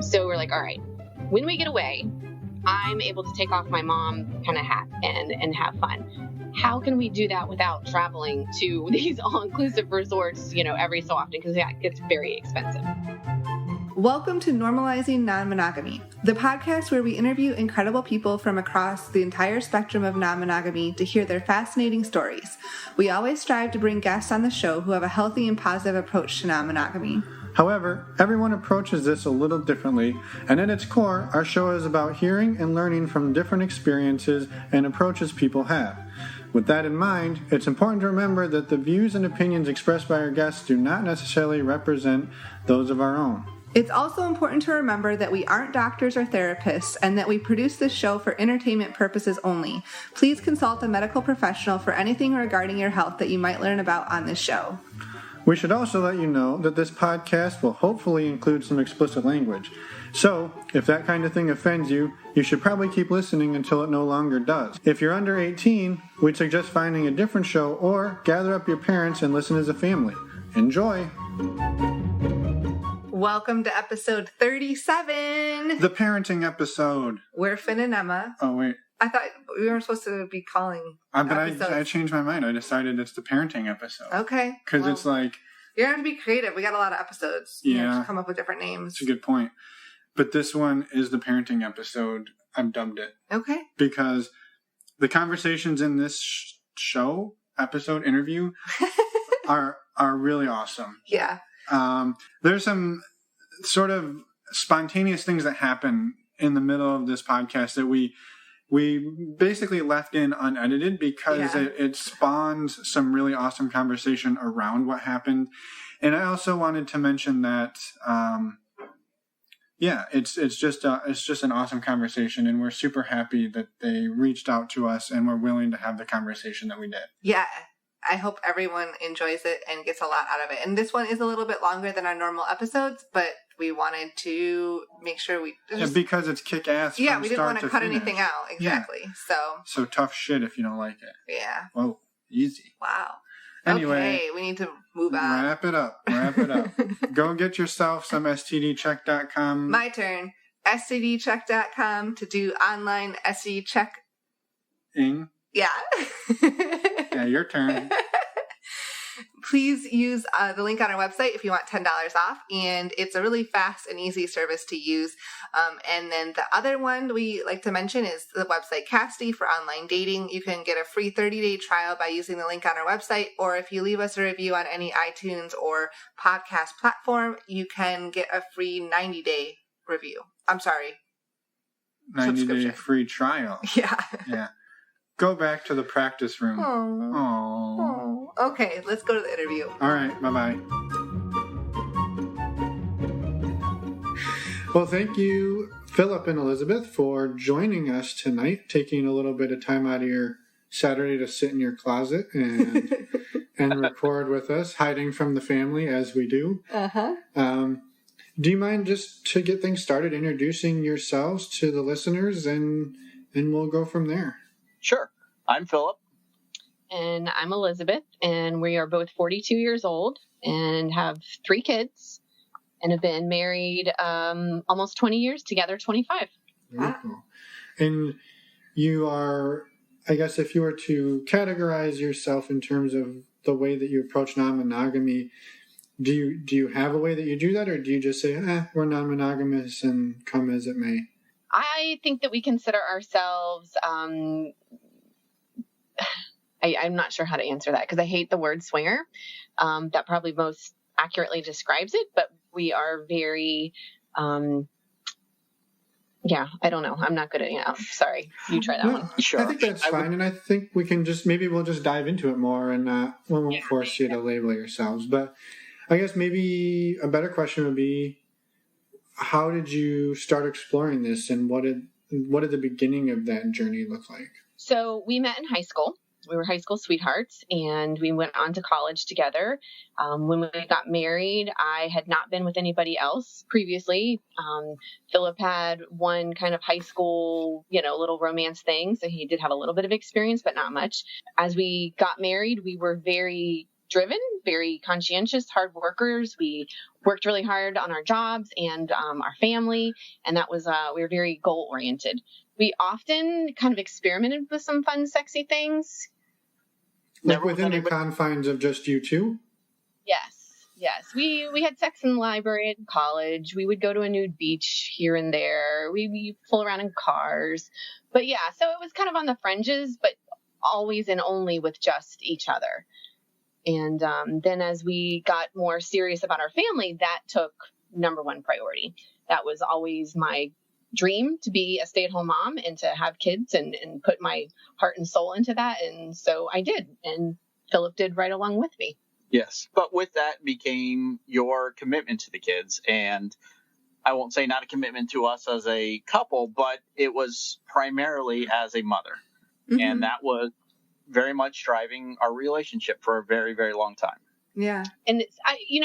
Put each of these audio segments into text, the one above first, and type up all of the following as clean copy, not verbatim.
So we're like, all right, when we get away, I'm able to take off my mom kind of hat and have fun. How can we do that without traveling to these all-inclusive resorts, every so often? Because that gets very expensive. Welcome to Normalizing Non-Monogamy, the podcast where we interview incredible people from across the entire spectrum of non-monogamy to hear their fascinating stories. We always strive to bring guests on the show who have a healthy and positive approach to non-monogamy. However, everyone approaches this a little differently, and at its core, our show is about hearing and learning from different experiences and approaches people have. With that in mind, it's important to remember that the views and opinions expressed by our guests do not necessarily represent those of our own. It's also important to remember that we aren't doctors or therapists and that we produce this show for entertainment purposes only. Please consult a medical professional for anything regarding your health that you might learn about on this show. We should also let you know that this podcast will hopefully include some explicit language. So, if that kind of thing offends you, you should probably keep listening until it no longer does. If you're under 18, we'd suggest finding a different show or gather up your parents and listen as a family. Enjoy! Welcome to episode 37. The parenting episode. We're Finn and Emma. Oh, wait. I thought we were supposed to be calling But I changed my mind. I decided it's the parenting episode. Okay. Because it's like... You're going to have to be creative. We got a lot of episodes. Yeah. You have to come up with different names. That's a good point. But this one is the parenting episode. I've dubbed it. Okay. Because the conversations in this show, episode, interview, are really awesome. Yeah. There's some sort of spontaneous things that happen in the middle of this podcast that we basically left in unedited because it spawns some really awesome conversation around what happened. And I also wanted to mention that, it's just an awesome conversation, and we're super happy that they reached out to us and were willing to have the conversation that we did. Yeah. I hope everyone enjoys it and gets a lot out of it. And this one is a little bit longer than our normal episodes, but we wanted to make sure we... because it's kick-ass. Yeah, we didn't want to cut anything out. Exactly. Yeah. So tough shit if you don't like it. Yeah. Whoa, easy. Wow. Anyway. Okay, we need to move on. Wrap it up. Go get yourself some STDcheck.com. My turn. STDcheck.com to do online STD check-ing. Yeah. Yeah, your turn. Please use the link on our website if you want $10 off, and it's a really fast and easy service to use. And then the other one we like to mention is the website Casty for online dating. You can get a free 30-day trial by using the link on our website, or if you leave us a review on any iTunes or podcast platform, you can get a free 90-day review. I'm sorry. 90-day free trial. Yeah. Go back to the practice room. Oh. Okay, let's go to the interview. All right, bye-bye. Well, thank you, Phillip and Elizabeth, for joining us tonight, taking a little bit of time out of your Saturday to sit in your closet and record with us, hiding from the family as we do. Uh-huh. Do you mind, just to get things started, introducing yourselves to the listeners, and we'll go from there? Sure. I'm Phillip. And I'm Elizabeth, and we are both 42 years old and have 3 kids and have been married almost 20 years together, 25. Very cool. And you are, I guess if you were to categorize yourself in terms of the way that you approach non-monogamy, do you have a way that you do that, or do you just say, we're non-monogamous and come as it may? I think that we consider ourselves, I'm not sure how to answer that because I hate the word swinger. That probably most accurately describes it, but we are very, I don't know. I'm not good at, sorry. You try that one. Sure. I think that's fine. And I think we'll just dive into it more and we won't force you to label yourselves. But I guess maybe a better question would be, how did you start exploring this, and what did the beginning of that journey look like? So we met in high school. We were high school sweethearts, and we went on to college together. When we got married, I had not been with anybody else previously. Phillip had one kind of high school, little romance thing. So he did have a little bit of experience, but not much. As we got married, we were very driven, very conscientious, hard workers. We worked really hard on our jobs and our family, and that was we were very goal oriented. We often kind of experimented with some fun, sexy things. Like within the confines of just you two? Yes. We had sex in the library in college. We would go to a nude beach here and there. We pull around in cars. But yeah, so it was kind of on the fringes, but always and only with just each other. And then as we got more serious about our family, that took number one priority. That was always my dream, to be a stay-at-home mom and to have kids and put my heart and soul into that. And so I did. And Phillip did right along with me. Yes. But with that became your commitment to the kids. And I won't say not a commitment to us as a couple, but it was primarily as a mother. Mm-hmm. And that was very much driving our relationship for a very, very long time. Yeah. And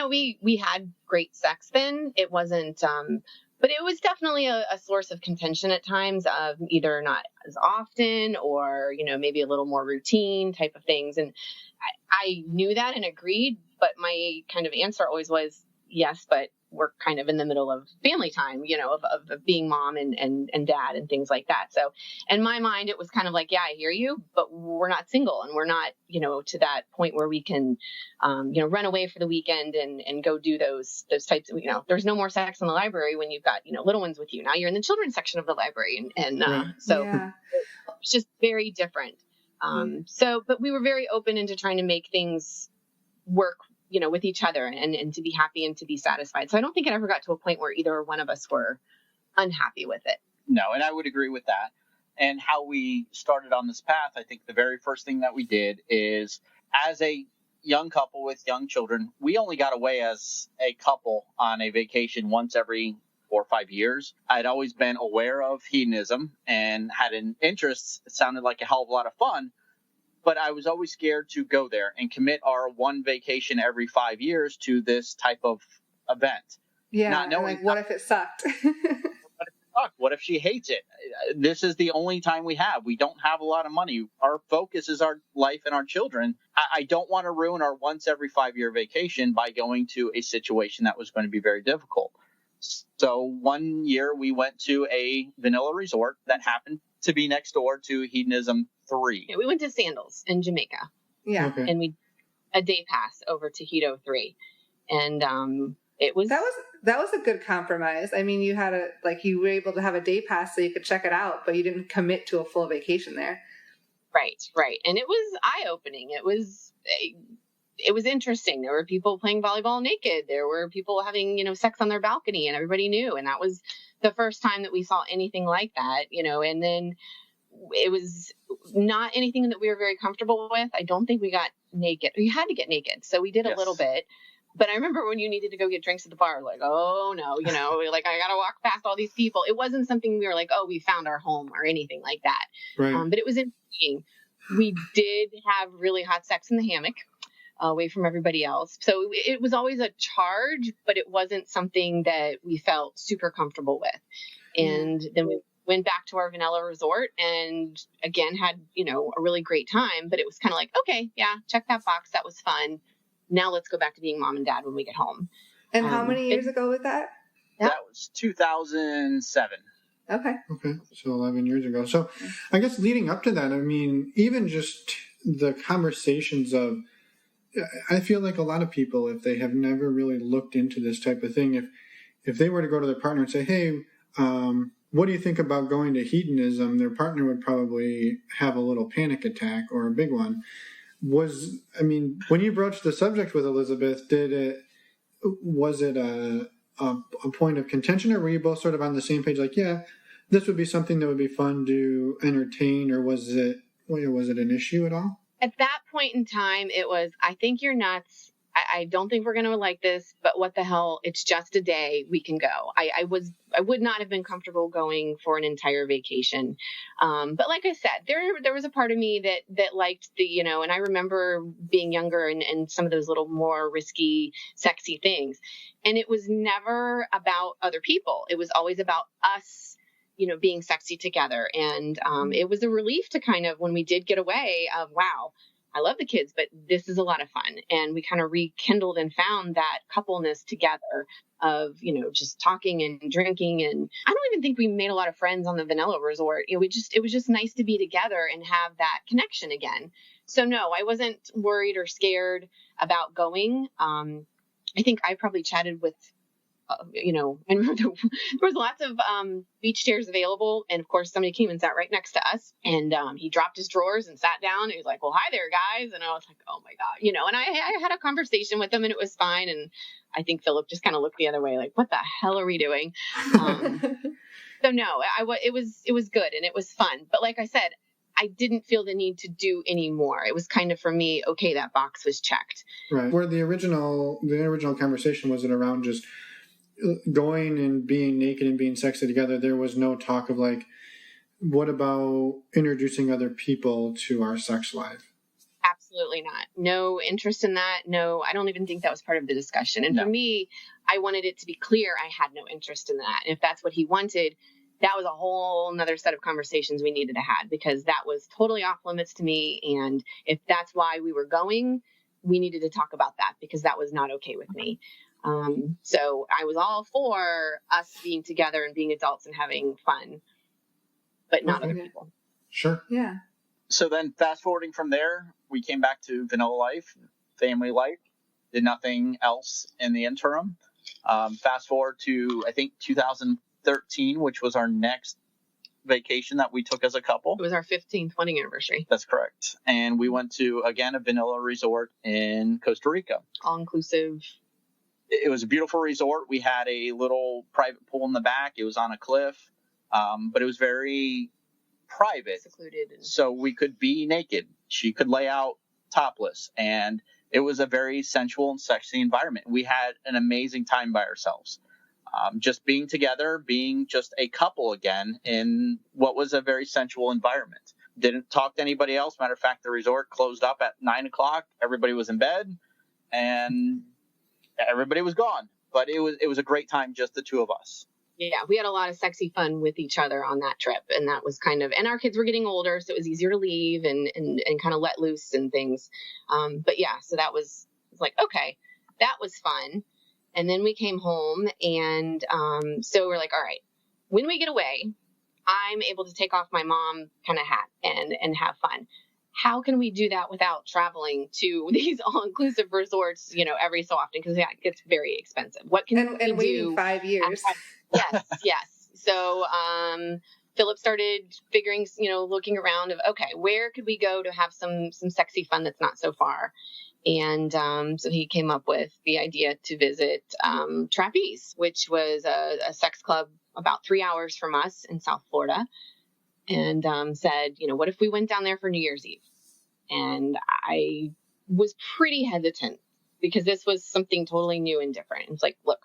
we had great sex then. It wasn't, but it was definitely a source of contention at times, of either not as often or, maybe a little more routine type of things. And I knew that and agreed, but my kind of answer always was yes, but we're kind of in the middle of family time, of being mom and dad and things like that. So in my mind, it was kind of like, yeah, I hear you, but we're not single and we're not, to that point where we can, run away for the weekend and go do those types of, there's no more sex in the library when you've got, little ones with you. Now you're in the children's section of the library. So it's just very different. But we were very open into trying to make things work, with each other and to be happy and to be satisfied. So I don't think it ever got to a point where either one of us were unhappy with it. No, and I would agree with that. And how we started on this path, I think the very first thing that we did is, as a young couple with young children, we only got away as a couple on a vacation once every 4 or 5 years. I'd always been aware of hedonism and had an interest. It sounded like a hell of a lot of fun. But I was always scared to go there and commit our one vacation every 5 years to this type of event. Yeah, not knowing what if it sucked? What if she hates it? This is the only time we have. We don't have a lot of money. Our focus is our life and our children. I don't want to ruin our once every 5 year vacation by going to a situation that was going to be very difficult. So one year we went to a vanilla resort that happened to be next door to Hedonism 3. Yeah, we went to Sandals in Jamaica. Yeah. Okay. And we a day pass over to Hedo 3. And it was... That was a good compromise. I mean, you were able to have a day pass so you could check it out, but you didn't commit to a full vacation there. Right. And it was eye-opening. It was interesting. There were people playing volleyball naked. There were people having, sex on their balcony, and everybody knew. And that was the first time that we saw anything like that, and then it was not anything that we were very comfortable with. I don't think we got naked. We had to get naked. So we did a little bit. But I remember when you needed to go get drinks at the bar, like, oh no, like I got to walk past all these people. It wasn't something we were like, oh, we found our home or anything like that. Right. But it was interesting. We did have really hot sex in the hammock, away from everybody else. So it was always a charge, but it wasn't something that we felt super comfortable with. And then we went back to our vanilla resort and again had, a really great time, but it was kind of like, okay, yeah, check that box. That was fun. Now let's go back to being mom and dad when we get home. And how many years ago was that? That was 2007. Okay. So 11 years ago. So I guess leading up to that, I mean, even just the conversations of, I feel like a lot of people, if they have never really looked into this type of thing, if they were to go to their partner and say, hey, what do you think about going to hedonism? Their partner would probably have a little panic attack or a big one. When you broached the subject with Elizabeth, was it a point of contention, or were you both sort of on the same page? Like, yeah, this would be something that would be fun to entertain, or was it an issue at all? At that point in time, it was, I think you're nuts. I don't think we're going to like this, but what the hell? It's just a day. We can go. I would not have been comfortable going for an entire vacation. But like I said, there was a part of me that liked the, and I remember being younger and some of those little more risky, sexy things. And it was never about other people. It was always about us, being sexy together. And it was a relief to kind of, when we did get away, of wow, I love the kids, but this is a lot of fun. And we kind of rekindled and found that coupleness together of, just talking and drinking. And I don't even think we made a lot of friends on the vanilla resort. It was just nice to be together and have that connection again. So no, I wasn't worried or scared about going. I think I probably chatted with, and there was lots of beach chairs available. And of course, somebody came and sat right next to us, and he dropped his drawers and sat down. And he was like, well, hi there, guys. And I was like, oh my God, and I had a conversation with him, and it was fine. And I think Phillip just kind of looked the other way, like, what the hell are we doing? So no, it was good and it was fun. But like I said, I didn't feel the need to do any more. It was kind of for me, okay, that box was checked. Right. Where the original conversation was it around just going and being naked and being sexy together. There was no talk of like, what about introducing other people to our sex life? Absolutely not. No interest in that. No, I don't even think that was part of the discussion. And for me, I wanted it to be clear I had no interest in that. And if that's what he wanted, that was a whole nother set of conversations we needed to have, because that was totally off limits to me. And if that's why we were going, we needed to talk about that, because that was not okay with me. So I was all for us being together and being adults and having fun, but not other people. Sure. Yeah. So then fast forwarding from there, we came back to vanilla life, family life, did nothing else in the interim. Fast forward to, I think, 2013, which was our next vacation that we took as a couple. It was our 15th wedding anniversary. That's correct. And we went to, again, a vanilla resort in Costa Rica. All inclusive. It was a beautiful resort. We had a little private pool in the back. It was on a cliff, but it was very private. Secluded. So we could be naked. She could lay out topless. And it was a very sensual and sexy environment. We had an amazing time by ourselves. Just being together, being just a couple again in what was a very sensual environment. Didn't talk to anybody else. Matter of fact, the resort closed up at 9:00. Everybody was in bed and everybody was gone. But it was a great time, just the two of us. Yeah, we had a lot of sexy fun with each other on that trip. And that was kind of, and our kids were getting older, so it was easier to leave and kind of let loose and things. But yeah, so that was like, okay, that was fun. And then we came home, and so we're like, all right, when we get away, I'm able to take off my mom kind of hat and have fun. How can we do that without traveling to these all-inclusive resorts, every so often? Because it gets very expensive. What can we do? Waiting 5 years. Yes. So Phillip started figuring, looking around of, okay, where could we go to have some sexy fun that's not so far? And so he came up with the idea to visit Trapeze, which was a sex club about 3 hours from us in South Florida. And said, what if we went down there for New Year's Eve? And I was pretty hesitant because this was something totally new and different. It's like, look,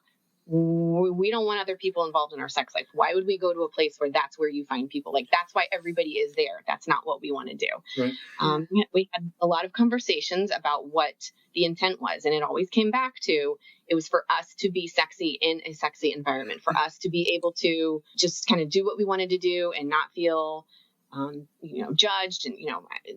we don't want other people involved in our sex life. Why would we go to a place where that's where you find people? Like, that's why everybody is there. That's not what we want to do. Right. We had a lot of conversations about what the intent was. And it always came back to, it was for us to be sexy in a sexy environment, for us to be able to just kind of do what we wanted to do and not feel, judged, and,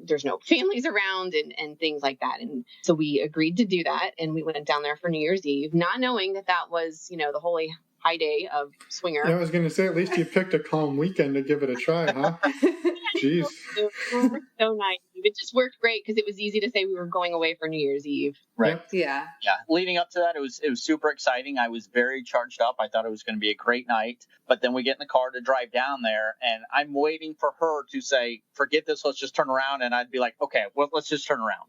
there's no families around and things like that. And so we agreed to do that. And we went down there for New Year's Eve, not knowing that was, the holy high day of swinger. I was going to say, at least you picked a calm weekend to give it a try, huh? Jeez. So nice. It just worked great because it was easy to say we were going away for New Year's Eve. Right. Yeah. Yeah. Leading up to that, it was super exciting. I was very charged up. I thought it was going to be a great night. But then we get in the car to drive down there, and I'm waiting for her to say, forget this, let's just turn around. And I'd be like, okay, well, let's just turn around.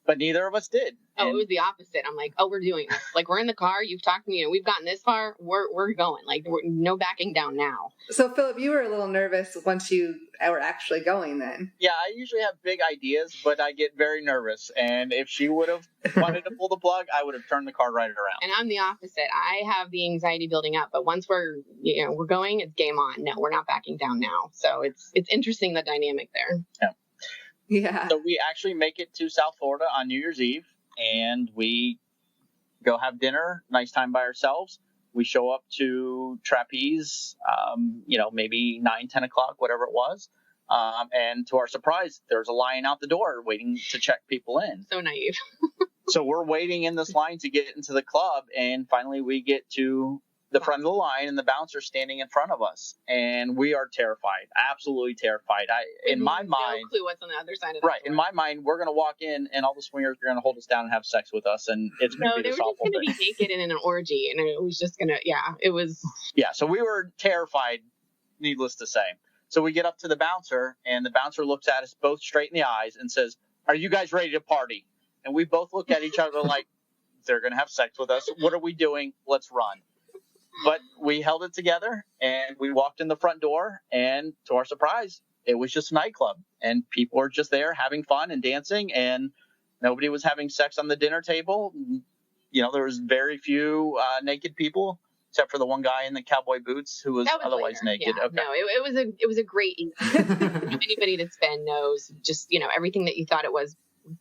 But neither of us did. Oh, it was the opposite. I'm like, we're doing this. Like, we're in the car. You've talked to me. We've gotten this far. We're going. Like, no backing down now. So, Phillip, you were a little nervous once you were actually going then. Yeah, I usually have big ideas, but I get very nervous. And if she would have wanted to pull the plug, I would have turned the car right around. And I'm the opposite. I have the anxiety building up. But once we're going, it's game on. No, we're not backing down now. So it's interesting, the dynamic there. Yeah. Yeah. So we actually make it to South Florida on New Year's Eve, and we go have dinner, nice time by ourselves. We show up to Trapeze, maybe 9, 10 o'clock, whatever it was. And to our surprise, there's a line out the door waiting to check people in. So naive. So we're waiting in this line to get into the club, and finally we get to the front of the line, and the bouncer's standing in front of us, and we are terrified, absolutely terrified. In my mind, no clue what's on the other side of that right? door. In my mind, we're gonna walk in, and all the swingers are gonna hold us down and have sex with us, and it's gonna be they this were just awful gonna thing. be naked and in an orgy, and it was just gonna, it was. Yeah, so we were terrified, needless to say. So we get up to the bouncer, and the bouncer looks at us both straight in the eyes and says, "Are you guys ready to party?" And we both look at each other like, they're going to have sex with us. What are we doing? Let's run. But we held it together, and we walked in the front door, and to our surprise, it was just a nightclub. And people were just there having fun and dancing, and nobody was having sex on the dinner table. You know, there was very few naked people, except for the one guy in the cowboy boots who was otherwise later. naked. Yeah, okay. No, it was a great evening. Anybody that's been knows just, everything that you thought it was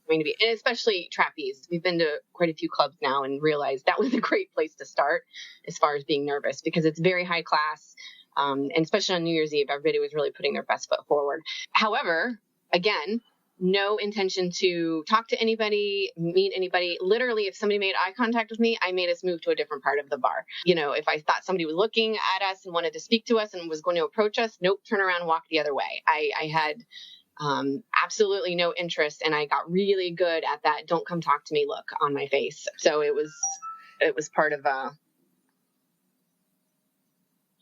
going to be, and especially trapeze. We've been to quite a few clubs now and realized that was a great place to start as far as being nervous, because it's very high class. And especially on New Year's Eve, everybody was really putting their best foot forward. However, again, no intention to talk to anybody, meet anybody. Literally, if somebody made eye contact with me, I made us move to a different part of the bar. If I thought somebody was looking at us and wanted to speak to us and was going to approach us, nope, turn around and walk the other way. I had absolutely no interest, and I got really good at that "don't come talk to me" look on my face. So it was part of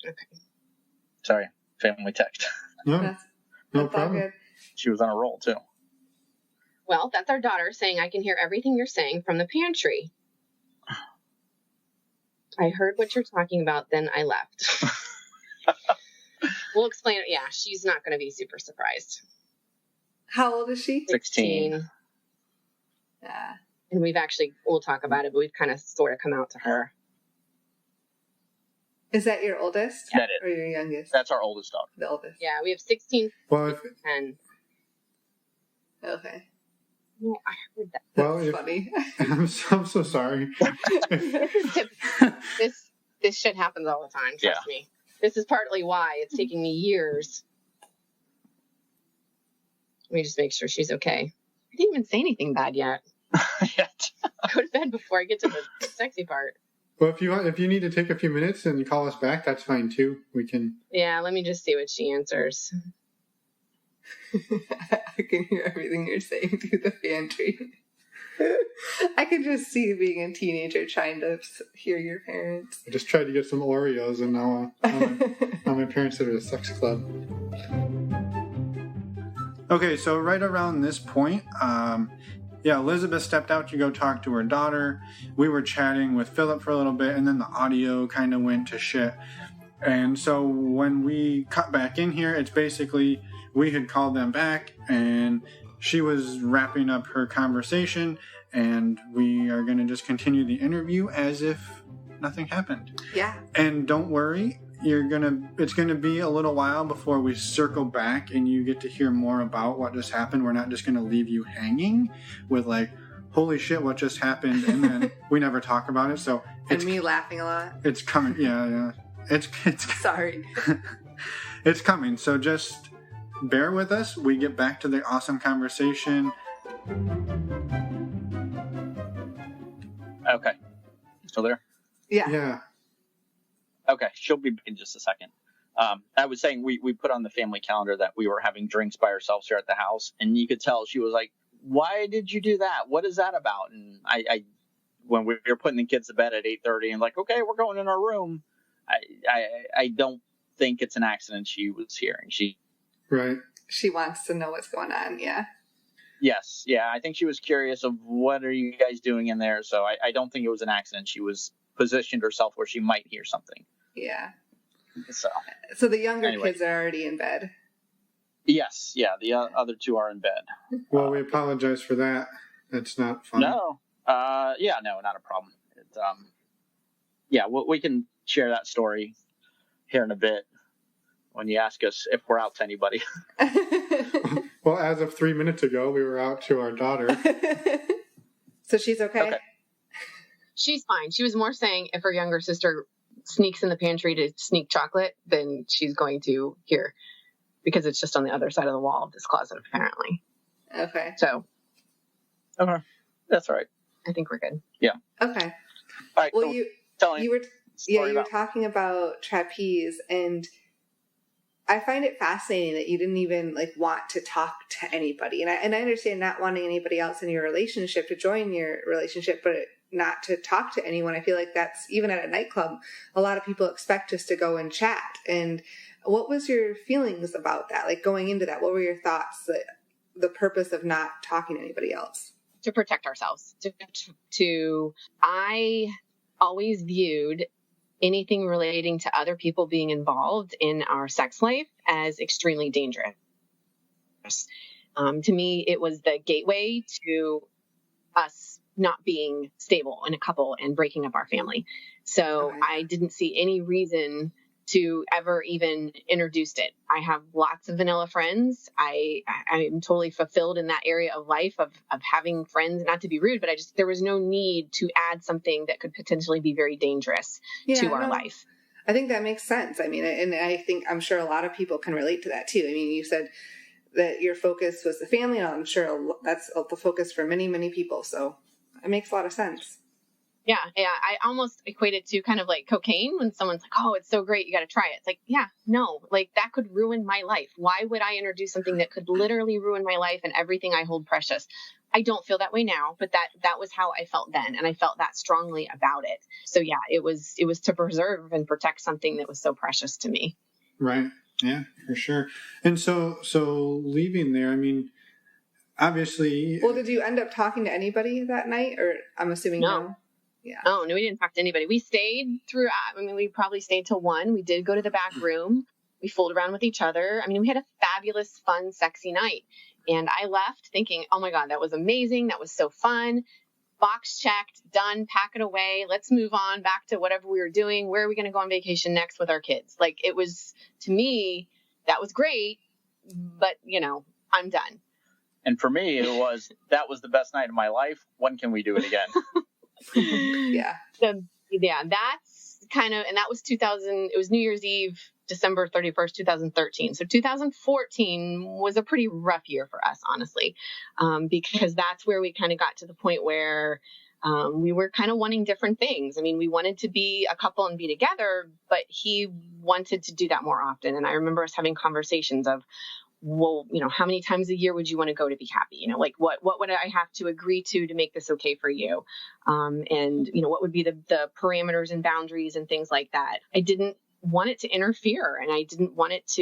okay. Sorry, family text. No, no problem. Good. She was on a roll too. Well, that's our daughter saying, "I can hear everything you're saying from the pantry. I heard what you're talking about, then I left." We'll explain it. Yeah, she's not going to be super surprised. How old is she? 16. Yeah. And we'll talk about it, but we've kind of sort of come out to her. Is that your oldest? That is. Or your youngest? That's our oldest daughter. The oldest. Yeah, we have 16, Well, 10. Okay. Well, I heard that. That's funny. I'm so sorry. This shit happens all the time, trust me. This is partly why it's taking me years. Let me just make sure she's okay. I didn't even say anything bad yet. Yet. Go to bed before I get to the sexy part. Well, if you need to take a few minutes and call us back, that's fine too. We can. Yeah, let me just see what she answers. I can hear everything you're saying through the pantry. I can just see you being a teenager trying to hear your parents. I just tried to get some Oreos, and now my parents are at a sex club. Okay, so right around this point, Elizabeth stepped out to go talk to her daughter. We were chatting with Phillip for a little bit, and then the audio kind of went to shit. And so when we cut back in here, it's basically we had called them back, and she was wrapping up her conversation, and we are going to just continue the interview as if nothing happened. Yeah. And don't worry, it's going to be a little while before we circle back and you get to hear more about what just happened. We're not just going to leave you hanging with like, holy shit, what just happened? And then we never talk about it. So and me laughing a lot. It's coming. Yeah. It's sorry. It's coming. So just bear with us. We get back to the awesome conversation. Okay. Still there? Yeah. Okay, she'll be back in just a second. I was saying we put on the family calendar that we were having drinks by ourselves here at the house, and you could tell she was like, "Why did you do that? What is that about?" And I when we were putting the kids to bed at 8:30, and like, okay, we're going in our room. I don't think it's an accident she was hearing. Right. She wants to know what's going on. Yeah. Yes. Yeah. I think she was curious of what are you guys doing in there. So I don't think it was an accident. She was positioned herself where she might hear something. Yeah. So the younger kids are already in bed. Yes. Yeah. The other two are in bed. Well, we apologize for that. That's not fun. No. Yeah. No, not a problem. We can share that story here in a bit when you ask us if we're out to anybody. Well, as of 3 minutes ago, we were out to our daughter. So she's okay? She's fine. She was more saying if her younger sister sneaks in the pantry to sneak chocolate, then she's going to hear. because it's just on the other side of the wall of this closet, apparently. Okay. So. Okay. That's right. I think we're good. Yeah. Okay. All right. Well, so you were talking about trapeze, and I find it fascinating that you didn't even like want to talk to anybody. And I understand not wanting anybody else in your relationship to join your relationship, but not to talk to anyone. I feel like that's, even at a nightclub, a lot of people expect us to go and chat. And what was your feelings about that? Like going into that, what were your thoughts, the purpose of not talking to anybody else? To protect ourselves. I always viewed anything relating to other people being involved in our sex life as extremely dangerous. To me, it was the gateway to us not being stable in a couple and breaking up our family. So Okay. I didn't see any reason to ever even introduced it. I have lots of vanilla friends. I'm totally fulfilled in that area of life of having friends, not to be rude, but there was no need to add something that could potentially be very dangerous to our life. I think that makes sense. I mean, and I'm sure a lot of people can relate to that too. I mean, you said that your focus was the family, and I'm sure that's the focus for many, many people. So it makes a lot of sense. Yeah. I almost equate it to kind of like cocaine when someone's like, oh, it's so great, you got to try it. It's like, yeah, no, like that could ruin my life. Why would I introduce something that could literally ruin my life and everything I hold precious? I don't feel that way now, but that was how I felt then. And I felt that strongly about it. So yeah, it was to preserve and protect something that was so precious to me. Right. Yeah, for sure. And so leaving there, I mean, obviously. Well, did you end up talking to anybody that night, or I'm assuming no? Yeah. Oh, no, we didn't talk to anybody. We stayed throughout. I mean, we probably stayed till 1. We did go to the back room. We fooled around with each other. I mean, we had a fabulous, fun, sexy night. And I left thinking, oh my God, that was amazing. That was so fun. Box checked, done, pack it away. Let's move on back to whatever we were doing. Where are we going to go on vacation next with our kids? Like, it was, to me, that was great, but I'm done. And for me, that was the best night of my life. When can we do it again? Yeah. So, yeah, that's kind of, and that was it was New Year's Eve, December 31st, 2013. So 2014 was a pretty rough year for us, honestly, because that's where we kind of got to the point where we were kind of wanting different things. I mean, we wanted to be a couple and be together, but he wanted to do that more often. And I remember us having conversations of, well, how many times a year would you want to go to be happy? Like what would I have to agree to make this okay for you? And what would be the parameters and boundaries and things like that. I didn't want it to interfere, and I didn't want us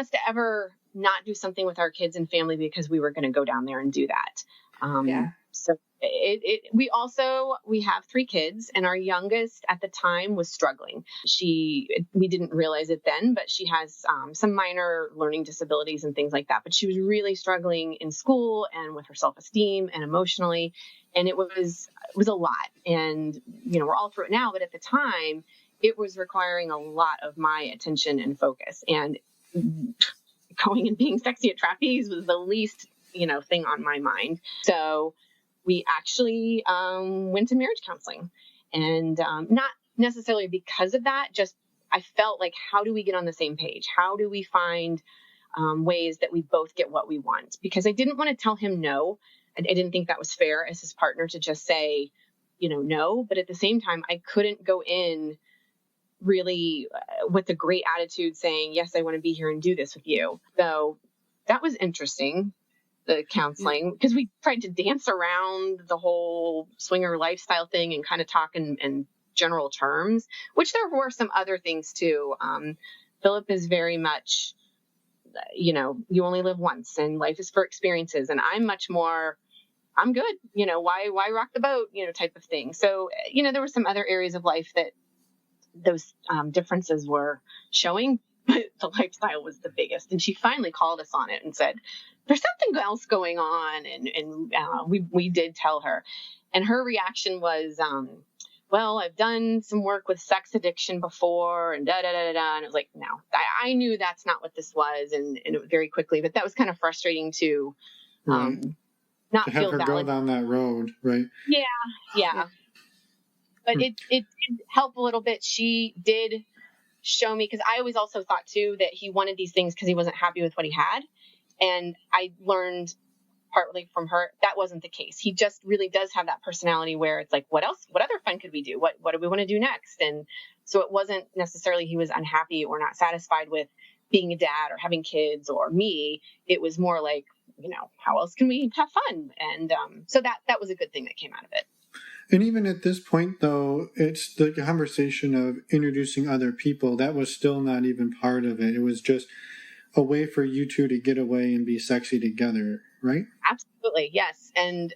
to ever not do something with our kids and family because we were going to go down there and do that. Yeah. So we have 3 kids, and our youngest at the time was struggling. We didn't realize it then, but she has some minor learning disabilities and things like that. But she was really struggling in school and with her self-esteem and emotionally. And it was a lot. And, we're all through it now, but at the time it was requiring a lot of my attention and focus, and going and being sexy at trapeze was the least, thing on my mind. So we actually went to marriage counseling, and not necessarily because of that, just I felt like, how do we get on the same page? How do we find ways that we both get what we want? Because I didn't want to tell him no. I didn't think that was fair as his partner to just say, no. But at the same time, I couldn't go in really with a great attitude saying, yes, I want to be here and do this with you. So that was interesting, the counseling, because we tried to dance around the whole swinger lifestyle thing and kind of talk in general terms, which there were some other things too. Phillip is very much, you only live once and life is for experiences. And I'm much more, I'm good, why rock the boat, type of thing. So, there were some other areas of life that those differences were showing, but the lifestyle was the biggest. And she finally called us on it and said, there's something else going on. And we did tell her, and her reaction was, well, I've done some work with sex addiction before and da, da, da, da, da. And it was like, no, I knew that's not what this was. And it very quickly, but that was kind of frustrating to, not to have feel her valid. go down that road. Right. Yeah. But it did help a little bit. She did show me, because I always also thought too that he wanted these things because he wasn't happy with what he had. And I learned partly from her that wasn't the case. He just really does have that personality where it's like, what else, what other fun could we do? What do we want to do next? And so it wasn't necessarily he was unhappy or not satisfied with being a dad or having kids or me. It was more like, how else can we have fun? And so that was a good thing that came out of it. And even at this point, though, it's the conversation of introducing other people. That was still not even part of it. It was just a way for you two to get away and be sexy together, right? Absolutely, yes. And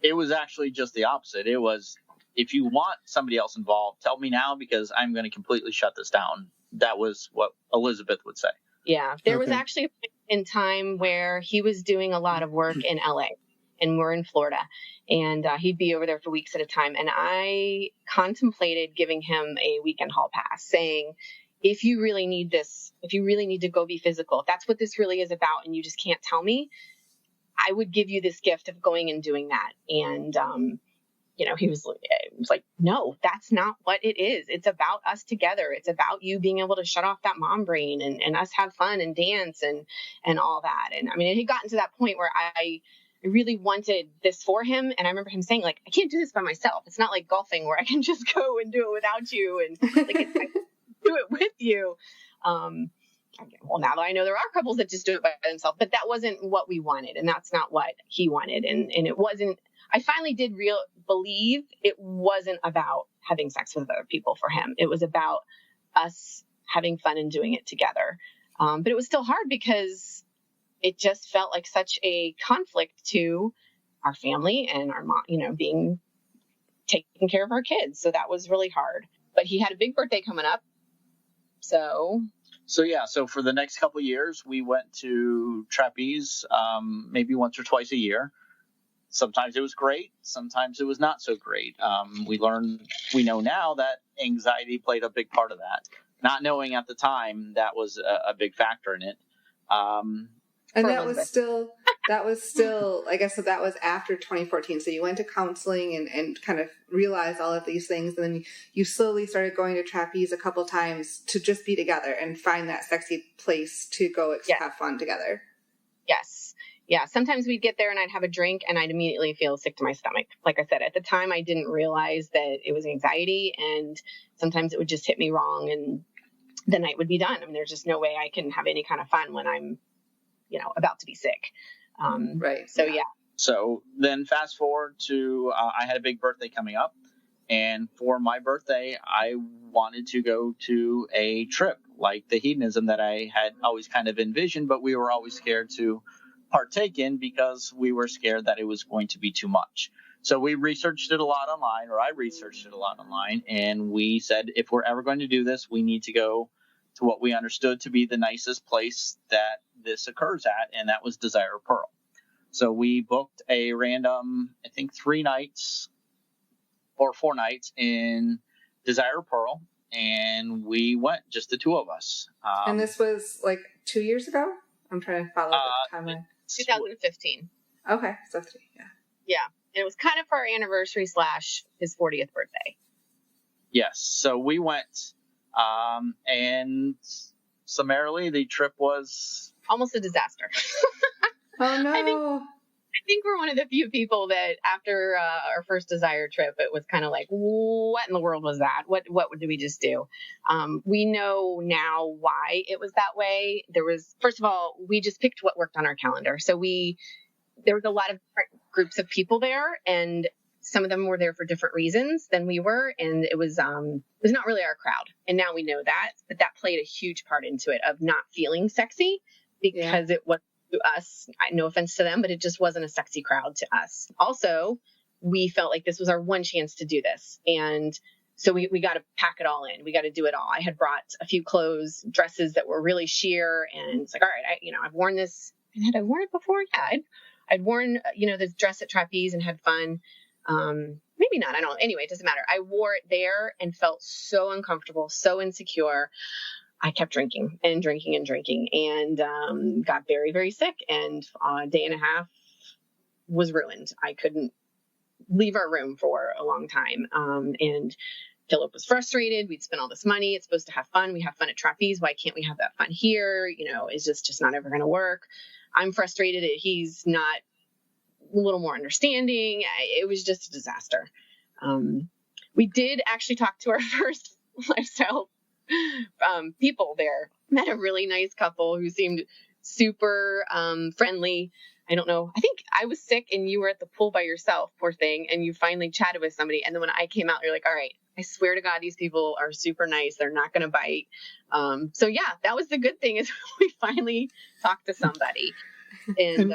it was actually just the opposite. It was, if you want somebody else involved, tell me now because I'm going to completely shut this down. That was what Elizabeth would say. Yeah, there was actually a point in time where he was doing a lot of work in LA. And we're in Florida, and he'd be over there for weeks at a time. And I contemplated giving him a weekend hall pass, saying, if you really need this, if you really need to go be physical, if that's what this really is about, and you just can't tell me, I would give you this gift of going and doing that. And, he was like, no, that's not what it is. It's about us together. It's about you being able to shut off that mom brain and us have fun and dance and all that. And I mean, it had gotten to that point where I really wanted this for him. And I remember him saying, like, I can't do this by myself. It's not like golfing where I can just go and do it without you. And like, I do it with you. Well, now that I know there are couples that just do it by themselves, but that wasn't what we wanted. And that's not what he wanted. And it wasn't, I finally did believe it wasn't about having sex with other people for him. It was about us having fun and doing it together. But it was still hard because it just felt like such a conflict to our family and our mom, being taking care of our kids. So that was really hard. But he had a big birthday coming up. So for the next couple of years, we went to trapeze maybe once or twice a year. Sometimes it was great. Sometimes it was not so great. We know now that anxiety played a big part of that. Not knowing at the time, that was a big factor in it. And that was still, I guess that was after 2014. So you went to counseling and kind of realized all of these things. And then you slowly started going to trapeze a couple times to just be together and find that sexy place to go have fun together. Yes. Yeah. Sometimes we'd get there and I'd have a drink and I'd immediately feel sick to my stomach. Like I said, at the time, I didn't realize that it was anxiety, and sometimes it would just hit me wrong and the night would be done. I mean, there's just no way I can have any kind of fun when I'm about to be sick. Right. So, yeah. So then fast forward to, I had a big birthday coming up, and for my birthday, I wanted to go to a trip like the hedonism that I had always kind of envisioned, but we were always scared to partake in because we were scared that it was going to be too much. So we researched it a lot online, or I researched it a lot online, and we said, if we're ever going to do this, we need to go to what we understood to be the nicest place that this occurs at, and that was Desire Pearl. So we booked a random, I think 3 nights or 4 nights in Desire Pearl, and we went, just the 2 of us. And this was like 2 years ago? I'm trying to follow the timeline. 2015. Okay, so 3, yeah. Yeah, and it was kind of for our anniversary / his 40th birthday. Yes, so we went, and summarily, the trip was almost a disaster. Oh no! I think we're one of the few people that after our first Desire trip, it was kind of like, what in the world was that? What did we just do? We know now why it was that way. First of all, we just picked what worked on our calendar. So there was a lot of different groups of people there, and some of them were there for different reasons than we were. And it was not really our crowd. And now we know that, but that played a huge part into it of not feeling sexy because it was to us, no offense to them, but it just wasn't a sexy crowd to us. Also, we felt like this was our one chance to do this. And so we got to pack it all in. We got to do it all. I had brought a few dresses that were really sheer. And it's like, all right, I've worn this. And had I worn it before? Yeah, I'd worn, this dress at trapeze and had fun. Maybe not. I don't know. Anyway, it doesn't matter. I wore it there and felt so uncomfortable, so insecure. I kept drinking and got very, very sick. And a day and a half was ruined. I couldn't leave our room for a long time. And Phillip was frustrated. We'd spent all this money. It's supposed to have fun. We have fun at trapeze. Why can't we have that fun here? It's just not ever going to work. I'm frustrated that he's not a little more understanding. It was just a disaster. We did actually talk to our first lifestyle people there. Met a really nice couple who seemed super friendly. I don't know. I think I was sick and you were at the pool by yourself, poor thing. And you finally chatted with somebody. And then when I came out, you're like, all right, I swear to God, these people are super nice. They're not going to bite. So yeah, that was the good thing is we finally talked to somebody. And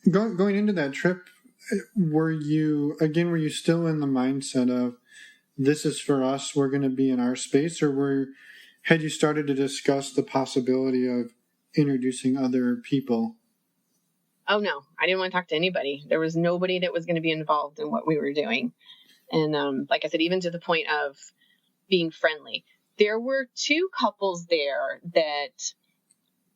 going into that trip, were you still in the mindset of this is for us, we're going to be in our space, or had you started to discuss the possibility of introducing other people? Oh no, I didn't want to talk to anybody. There was nobody that was going to be involved in what we were doing. And like I said, even to the point of being friendly, there were two couples there that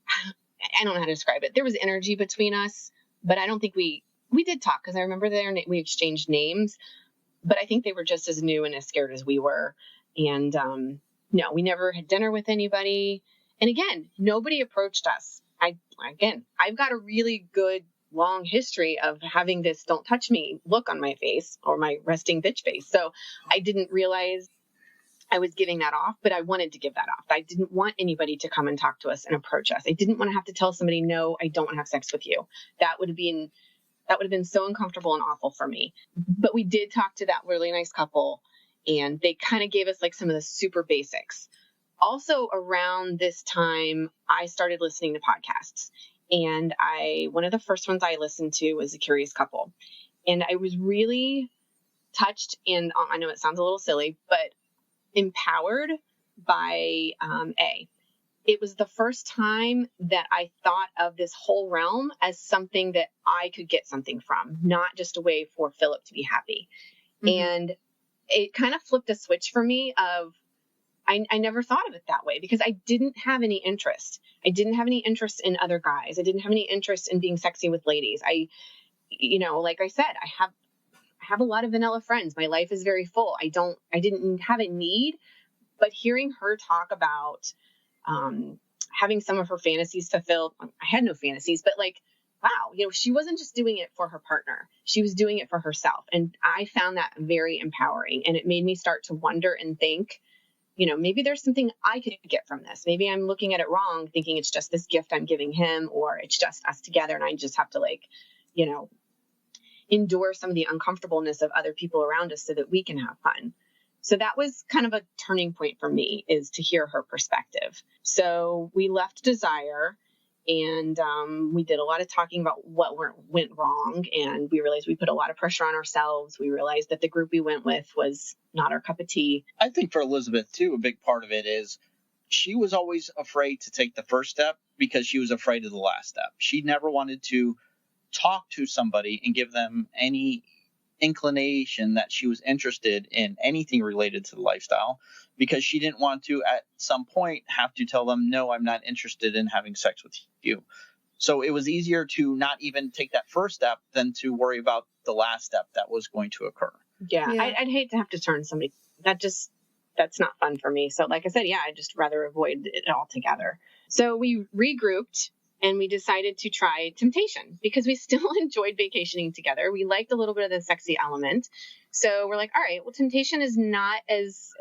I don't know how to describe it. There was energy between us, but I don't think we did talk because I remember we exchanged names, but I think they were just as new and as scared as we were. And no, we never had dinner with anybody. And again, nobody approached us. I've got a really good long history of having this don't touch me look on my face or my resting bitch face. So I didn't realize I was giving that off, but I wanted to give that off. I didn't want anybody to come and talk to us and approach us. I didn't want to have to tell somebody, no, I don't want to have sex with you. That would have been so uncomfortable and awful for me. But we did talk to that really nice couple and they kind of gave us like some of the super basics. Also around this time, I started listening to podcasts. And one of the first ones I listened to was A Curious Couple. And I was really touched, and I know it sounds a little silly, but empowered by A. It was the first time that I thought of this whole realm as something that I could get something from, not just a way for Phillip to be happy. Mm-hmm. And it kind of flipped a switch for me of, I never thought of it that way because I didn't have any interest. I didn't have any interest in other guys. I didn't have any interest in being sexy with ladies. Like I said, I have a lot of vanilla friends. My life is very full. I didn't have a need, but hearing her talk about having some of her fantasies fulfilled, I had no fantasies, but like, wow, she wasn't just doing it for her partner. She was doing it for herself. And I found that very empowering. And it made me start to wonder and think, maybe there's something I could get from this. Maybe I'm looking at it wrong, thinking it's just this gift I'm giving him, or it's just us together. And I just have to endure some of the uncomfortableness of other people around us so that we can have fun. So that was kind of a turning point for me, is to hear her perspective. So we left Desire and we did a lot of talking about what went wrong. And we realized we put a lot of pressure on ourselves. We realized that the group we went with was not our cup of tea. I think for Elizabeth, too, a big part of it is she was always afraid to take the first step because she was afraid of the last step. She never wanted to talk to somebody and give them any inclination that she was interested in anything related to the lifestyle, because she didn't want to at some point have to tell them, no, I'm not interested in having sex with you. So it was easier to not even take that first step than to worry about the last step that was going to occur. Yeah. I'd hate to have to turn somebody. That's not fun for me. So like I said, I'd just rather avoid it altogether. So we regrouped and we decided to try Temptation because we still enjoyed vacationing together. We liked a little bit of the sexy element. So we're like, all right, well, Temptation is not as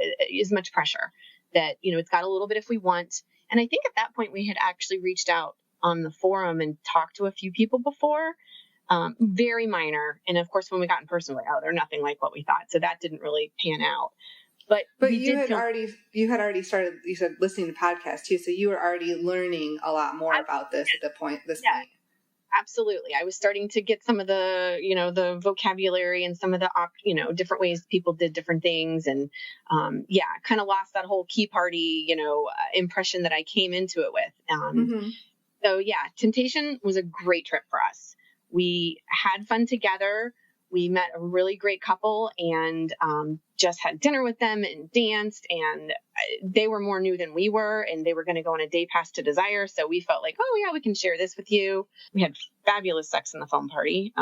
much pressure, that, it's got a little bit if we want. And I think at that point we had actually reached out on the forum and talked to a few people before, very minor. And of course, when we got in person, we're like, oh, they're nothing like what we thought. So that didn't really pan out. But you had already started, you said, listening to podcasts too. So you were already learning a lot more about this at this point. Absolutely. I was starting to get some of the, the vocabulary and some of the, different ways people did different things. And kind of lost that whole key party, impression that I came into it with. So Temptation was a great trip for us. We had fun together. We met a really great couple and just had dinner with them and danced, and they were more new than we were, and they were going to go on a day pass to Desire. So we felt like, oh yeah, we can share this with you. We had fabulous sex in the foam party,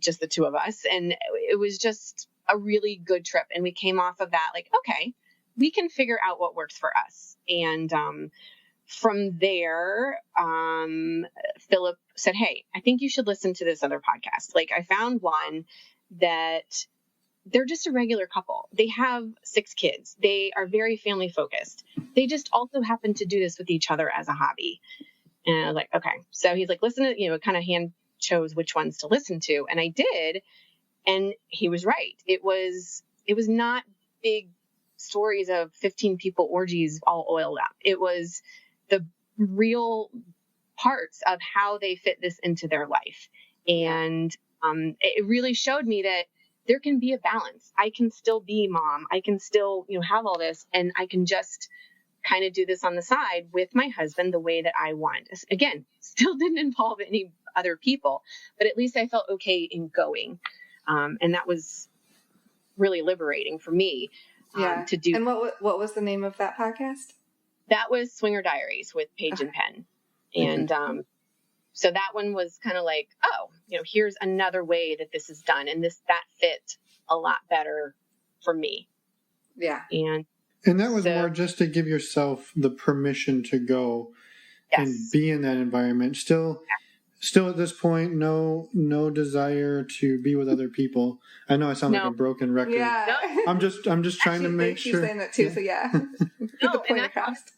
just the two of us. And it was just a really good trip. And we came off of that like, okay, we can figure out what works for us. And from there, Phillip said, hey, I think you should listen to this other podcast. Like, I found one that they're just a regular couple. They have 6 kids. They are very family focused. They just also happen to do this with each other as a hobby. And I was like, okay. So he's like, listen to, kind of hand chose which ones to listen to. And I did. And he was right. It was not big stories of 15 people orgies all oiled up. It was the real parts of how they fit this into their life. And it really showed me that there can be a balance. I can still be mom. I can still, have all this, and I can just kind of do this on the side with my husband the way that I want. Again, still didn't involve any other people, but at least I felt okay in going. And that was really liberating for me to do. And what was the name of that podcast? That was Swinger Diaries with Paige and Penn. And so that one was kind of like, oh, here's another way that this is done. And that fit a lot better for me. Yeah. And that was more just to give yourself the permission to go and be in that environment. Still at this point, no desire to be with other people. I know I sound like a broken record. Yeah. I'm just trying to make sure. She's saying that too, so yeah. No, and that's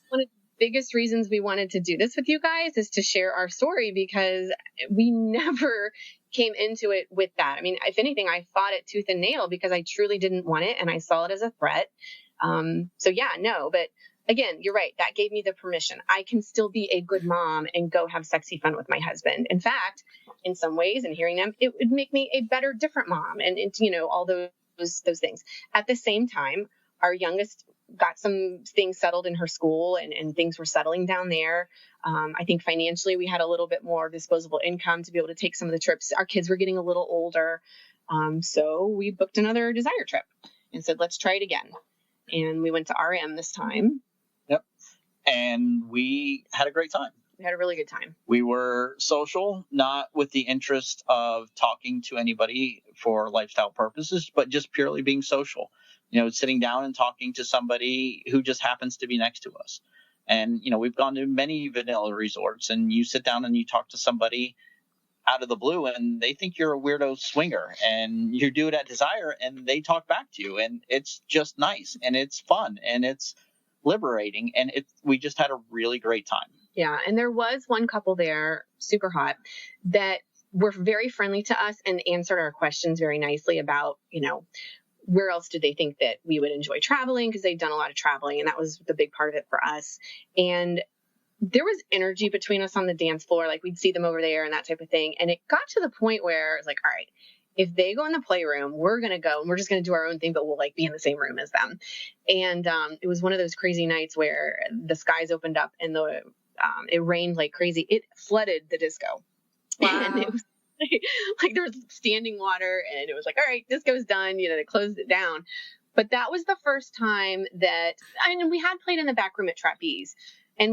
one of the biggest reasons we wanted to do this with you guys is to share our story, because we never came into it with that. I mean, if anything, I fought it tooth and nail because I truly didn't want it and I saw it as a threat. But again, you're right. That gave me the permission. I can still be a good mom and go have sexy fun with my husband. In fact, in some ways, and hearing them, it would make me a better, different mom. And all those things. At the same time, our youngest got some things settled in her school and things were settling down there. I think financially we had a little bit more disposable income to be able to take some of the trips. Our kids were getting a little older. So we booked another desire trip and said, let's try it again. And we went to RM this time. Yep. And we had a great time. We had a really good time. We were social, not with the interest of talking to anybody for lifestyle purposes, but just purely being social. Sitting down and talking to somebody who just happens to be next to us. And, we've gone to many vanilla resorts, and you sit down and you talk to somebody out of the blue and they think you're a weirdo swinger, and you do it at Desire and they talk back to you, and it's just nice and it's fun and it's liberating, and we just had a really great time. Yeah. And there was one couple there, super hot, that were very friendly to us and answered our questions very nicely about, where else did they think that we would enjoy traveling, because they'd done a lot of traveling, and that was the big part of it for us. And there was energy between us on the dance floor. Like, we'd see them over there and that type of thing. And it got to the point where it's like, all right, if they go in the playroom, we're going to go and we're just going to do our own thing, but we'll be in the same room as them. And it was one of those crazy nights where the skies opened up and it rained like crazy. It flooded the disco. Wow. And it was like there was standing water, and it was like, all right, disco's done. They closed it down. But that was the first time that, we had played in the back room at Trapeze, but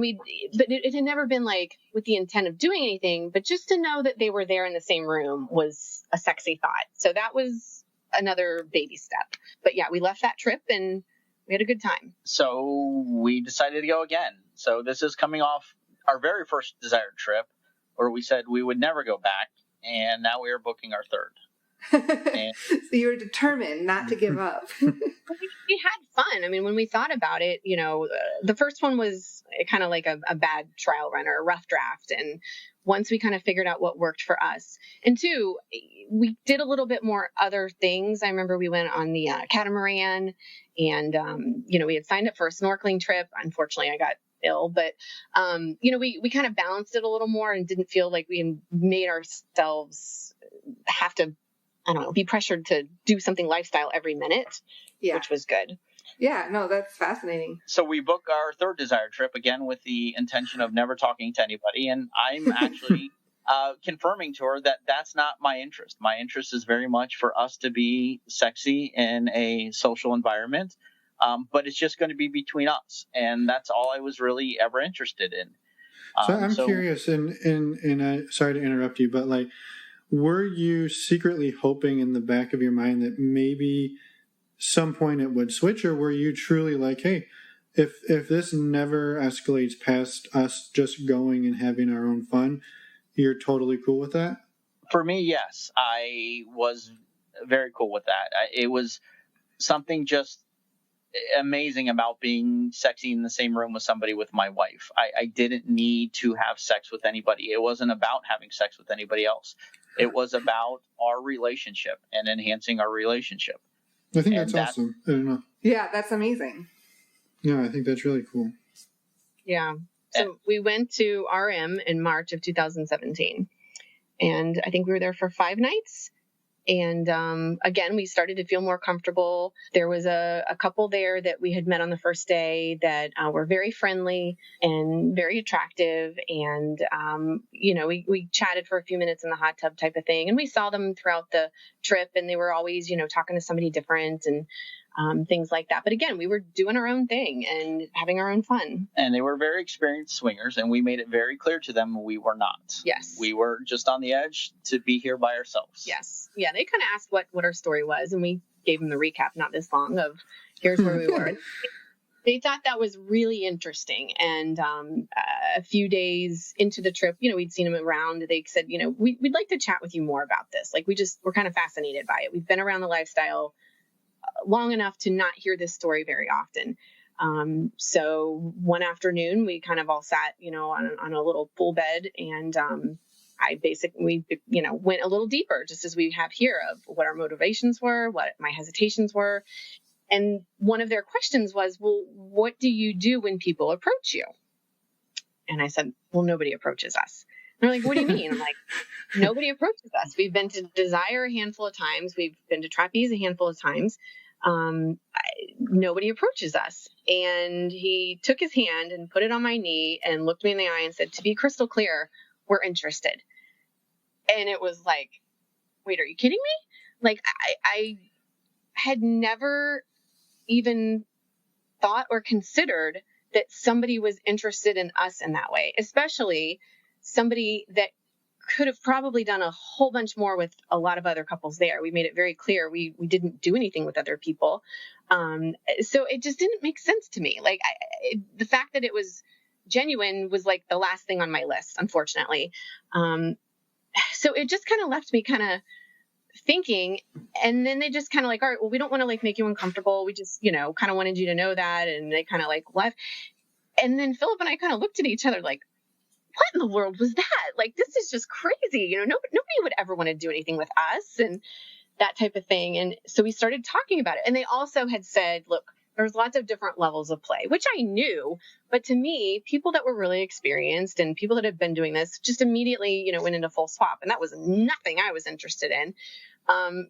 it had never been like with the intent of doing anything, but just to know that they were there in the same room was a sexy thought. So that was another baby step. But yeah, we left that trip and we had a good time. So we decided to go again. So this is coming off our very first desired trip where we said we would never go back. And now we are booking our third. So you were determined not to give up. We had fun. I mean, when we thought about it, the first one was kind of like a bad trial run or a rough draft. And once we kind of figured out what worked for us, and two, we did a little bit more other things. I remember we went on the catamaran, and, we had signed up for a snorkeling trip. Unfortunately, I got ill, but we kind of balanced it a little more and didn't feel like we made ourselves have to, be pressured to do something lifestyle every minute, which was good. Yeah, no, that's fascinating. So we book our third desire trip again with the intention of never talking to anybody, and I'm actually confirming to her that that's not my interest. My interest is very much for us to be sexy in a social environment. But it's just going to be between us, and that's all I was really ever interested in. So I'm curious, and I, sorry to interrupt you, but were you secretly hoping in the back of your mind that maybe some point it would switch, or were you truly like, hey, if this never escalates past us just going and having our own fun, you're totally cool with that? For me, yes, I was very cool with that. It was something just amazing about being sexy in the same room with somebody with my wife. I didn't need to have sex with anybody. It wasn't about having sex with anybody else. It was about our relationship and enhancing our relationship. I think that's awesome. I don't know. Yeah, that's amazing. Yeah, I think that's really cool. Yeah. So we went to RM in March of 2017. And I think we were there for 5 nights. And again, we started to feel more comfortable. There was a couple there that we had met on the first day that were very friendly and very attractive. And, we chatted for a few minutes in the hot tub type of thing. And we saw them throughout the trip, and they were always, talking to somebody different and things like that. But again, we were doing our own thing and having our own fun. And they were very experienced swingers, and we made it very clear to them we were not. Yes. We were just on the edge to be here by ourselves. Yes. Yeah, they kind of asked what our story was, and we gave them the recap, not this long, of here's where we were. They thought that was really interesting. And a few days into the trip, we'd seen them around. They said, we'd like to chat with you more about this. Like, we're kind of fascinated by it. We've been around the lifestyle long enough to not hear this story very often. So one afternoon we kind of all sat, on a little pool bed, and I basically, went a little deeper, just as we have here, of what our motivations were, what my hesitations were. And one of their questions was, well, what do you do when people approach you? And I said, well, nobody approaches us. And they're like, what do you mean? I'm like, nobody approaches us. We've been to Desire a handful of times. We've been to Trapeze a handful of times. Nobody approaches us. And he took his hand and put it on my knee and looked me in the eye and said, to be crystal clear, we're interested. And it was like, wait, are you kidding me? Like, I had never even thought or considered that somebody was interested in us in that way, especially somebody that could have probably done a whole bunch more with a lot of other couples there. We made it very clear we didn't do anything with other people. So it just didn't make sense to me. Like, the fact that it was genuine was like the last thing on my list, unfortunately. So it just kind of left me kind of thinking, and then they just kind of like, all right, well, we don't want to like make you uncomfortable. We just, kind of wanted you to know that. And they kind of like left. And then Phillip and I kind of looked at each other like, what in the world was that? Like, this is just crazy. Nobody would ever want to do anything with us and that type of thing. And so we started talking about it. And they also had said, look, there's lots of different levels of play, which I knew. But to me, people that were really experienced and people that had been doing this just immediately, went into full swap. And that was nothing I was interested in.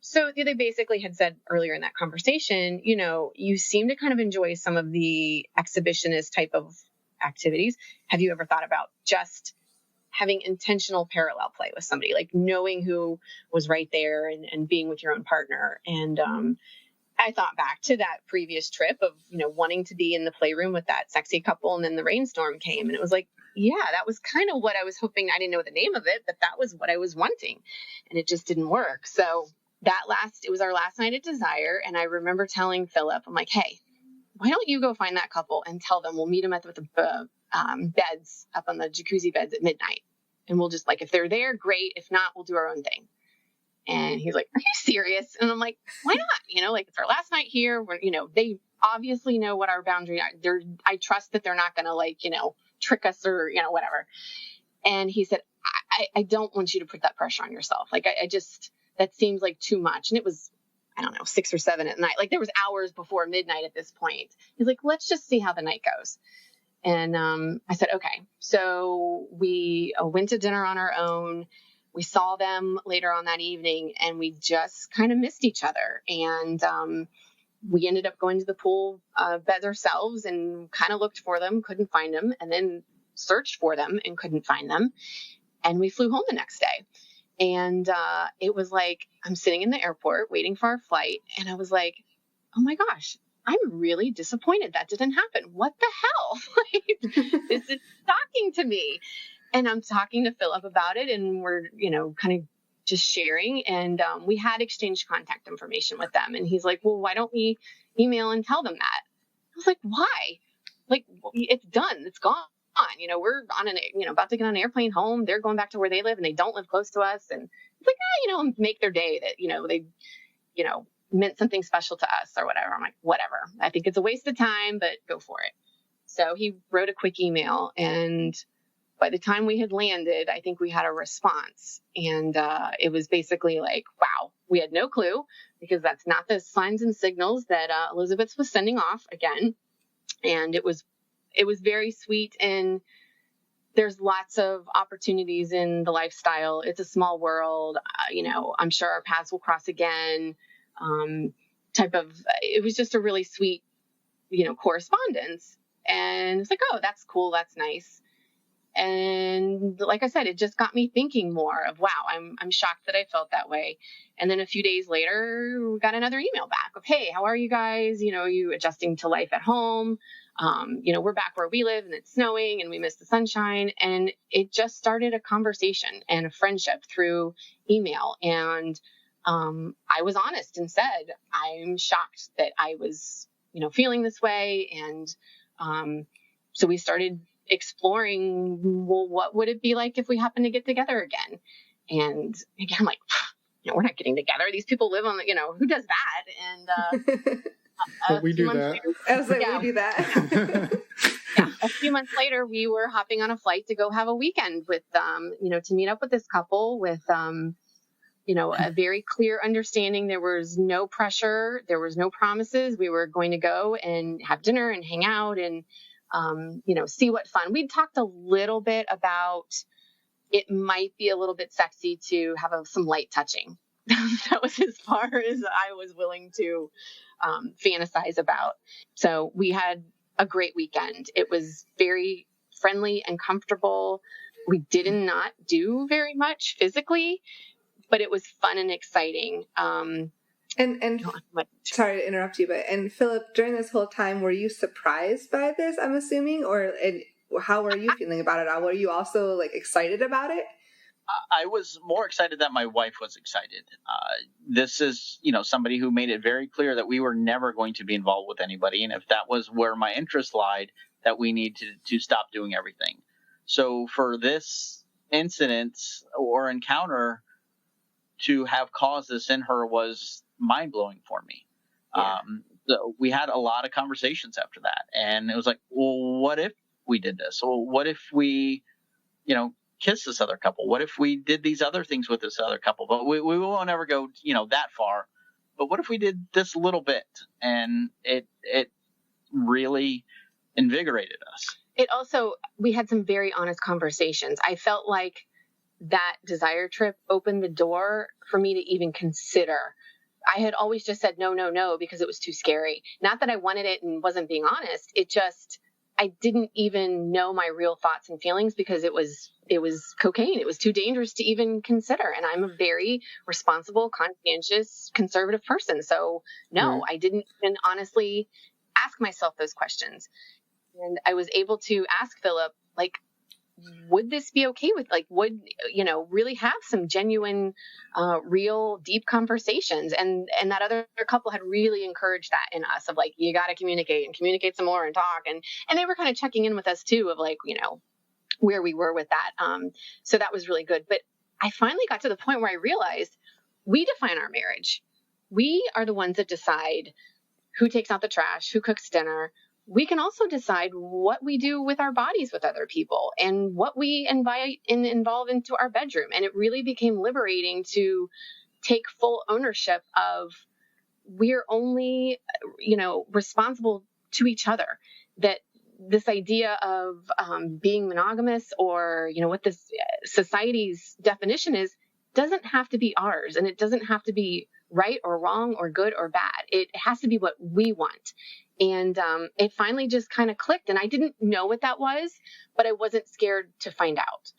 So they basically had said earlier in that conversation, you seem to kind of enjoy some of the exhibitionist type of activities. Have you ever thought about just having intentional parallel play with somebody, like knowing who was right there and being with your own partner? And I thought back to that previous trip of, wanting to be in the playroom with that sexy couple. And then the rainstorm came, and it was like, yeah, that was kind of what I was hoping. I didn't know the name of it, but that was what I was wanting, and it just didn't work. So it was our last night at Desire. And I remember telling Phillip, I'm like, hey, why don't you go find that couple and tell them we'll meet them at the beds up on the jacuzzi beds at midnight. And we'll just if they're there, great. If not, we'll do our own thing. And he's like, are you serious? And I'm like, why not? It's our last night here. We're, they obviously know what our boundaries are. I trust that they're not going to trick us or, whatever. And he said, I don't want you to put that pressure on yourself. Like, I just, that seems like too much. And it was, I don't know, 6 or 7 at night. Like, there was hours before midnight at this point. He's like, let's just see how the night goes. And I said, okay. So we went to dinner on our own. We saw them later on that evening, and we just kind of missed each other. And we ended up going to the pool beds ourselves and kind of looked for them, couldn't find them, and then searched for them and couldn't find them. And we flew home the next day. And it was like, I'm sitting in the airport waiting for our flight. And I was like, oh my gosh, I'm really disappointed that didn't happen. What the hell? This is shocking to me. And I'm talking to Phillip about it, and we're, kind of just sharing. And we had exchanged contact information with them. And he's like, well, why don't we email and tell them that? I was like, why? Like, it's done. It's gone. We're on about to get on an airplane home. They're going back to where they live and they don't live close to us. And it's like, make their day that, they, meant something special to us or whatever. I'm like, whatever. I think it's a waste of time, but go for it. So he wrote a quick email, and by the time we had landed, I think we had a response. And it was basically like, wow, we had no clue, because that's not the signs and signals that Elizabeth was sending off again. And it was very sweet. And there's lots of opportunities in the lifestyle. It's a small world. I'm sure our paths will cross again. It was just a really sweet, correspondence. And it's like, oh, that's cool. That's nice. And like I said, it just got me thinking more of, wow, I'm shocked that I felt that way. And then a few days later, we got another email back of, hey, how are you guys? Are you adjusting to life at home? We're back where we live and it's snowing and we miss the sunshine. And it just started a conversation and a friendship through email. And I was honest and said, I'm shocked that I was, feeling this way. And so we started exploring, well, what would it be like if we happened to get together again? And again, I'm like, we're not getting together. These people live on who does that? And but we do that. Later, I was like, we do that. A few months later, we were hopping on a flight to go have a weekend with to meet up with this couple with a very clear understanding. There was no pressure. There was no promises. We were going to go and have dinner and hang out and see what fun. We'd talked a little bit about it might be a little bit sexy to have some light touching. That was as far as I was willing to fantasize about. So we had a great weekend. It was very friendly and comfortable. We did not do very much physically, but it was fun and exciting. And sorry to interrupt you, and Phillip, during this whole time, were you surprised by this, I'm assuming, and how were you feeling about it? Were you also excited about it? I was more excited that my wife was excited. This is, somebody who made it very clear that we were never going to be involved with anybody. And if that was where my interest lied, that we need to stop doing everything. So for this incident or encounter to have caused this in her was mind-blowing for me. Yeah. So we had a lot of conversations after that. And it was like, well, what if we did this? Well, what if we, kiss this other couple? What if we did these other things with this other couple? But we won't ever go, that far. But what if we did this little bit? And it really invigorated us. It also, we had some very honest conversations. I felt like that desire trip opened the door for me to even consider. I had always just said no, because it was too scary. Not that I wanted it and wasn't being honest. It just, I didn't even know my real thoughts and feelings because it was cocaine. It was too dangerous to even consider. And I'm a very responsible, conscientious, conservative person. So no, I didn't even honestly ask myself those questions. And I was able to ask Phillip, would this be okay with, would, really have some genuine, real deep conversations. And that other couple had really encouraged that in us of you got to communicate some more and talk. And they were kind of checking in with us too of where we were with that. So that was really good. But I finally got to the point where I realized we define our marriage. We are the ones that decide who takes out the trash, who cooks dinner. We can also decide what we do with our bodies with other people and what we invite and involve into our bedroom. And it really became liberating to take full ownership of we're only, responsible to each other. That this idea of being monogamous or, what this society's definition is, doesn't have to be ours. And it doesn't have to be right or wrong or good or bad. It has to be what we want. And it finally just kind of clicked. And I didn't know what that was, but I wasn't scared to find out.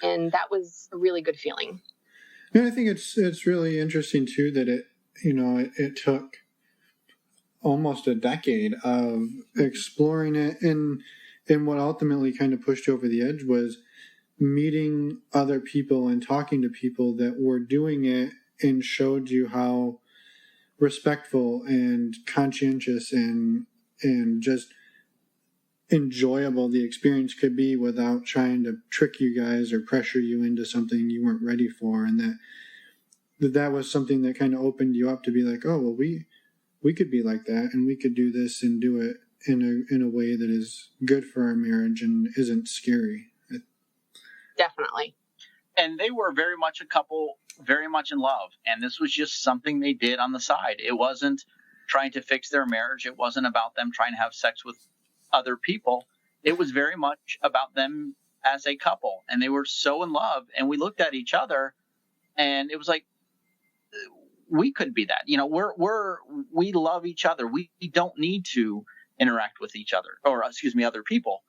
And that was a really good feeling. Yeah, I think it's really interesting, too, that it took almost a decade of exploring it. And what ultimately kind of pushed you over the edge was meeting other people and talking to people that were doing it and showed you how respectful and conscientious and just enjoyable the experience could be without trying to trick you guys or pressure you into something you weren't ready for, and that was something that kind of opened you up to be like, oh, well, we could be like that, and we could do this and do it in a way that is good for our marriage and isn't scary. Definitely. And they were very much a couple, very much in love. And this was just something they did on the side. It wasn't trying to fix their marriage. It wasn't about them trying to have sex with other people. It was very much about them as a couple. And they were so in love. And we looked at each other and it was like, we could be that. You know, we love each other. We don't need to interact with each other other people.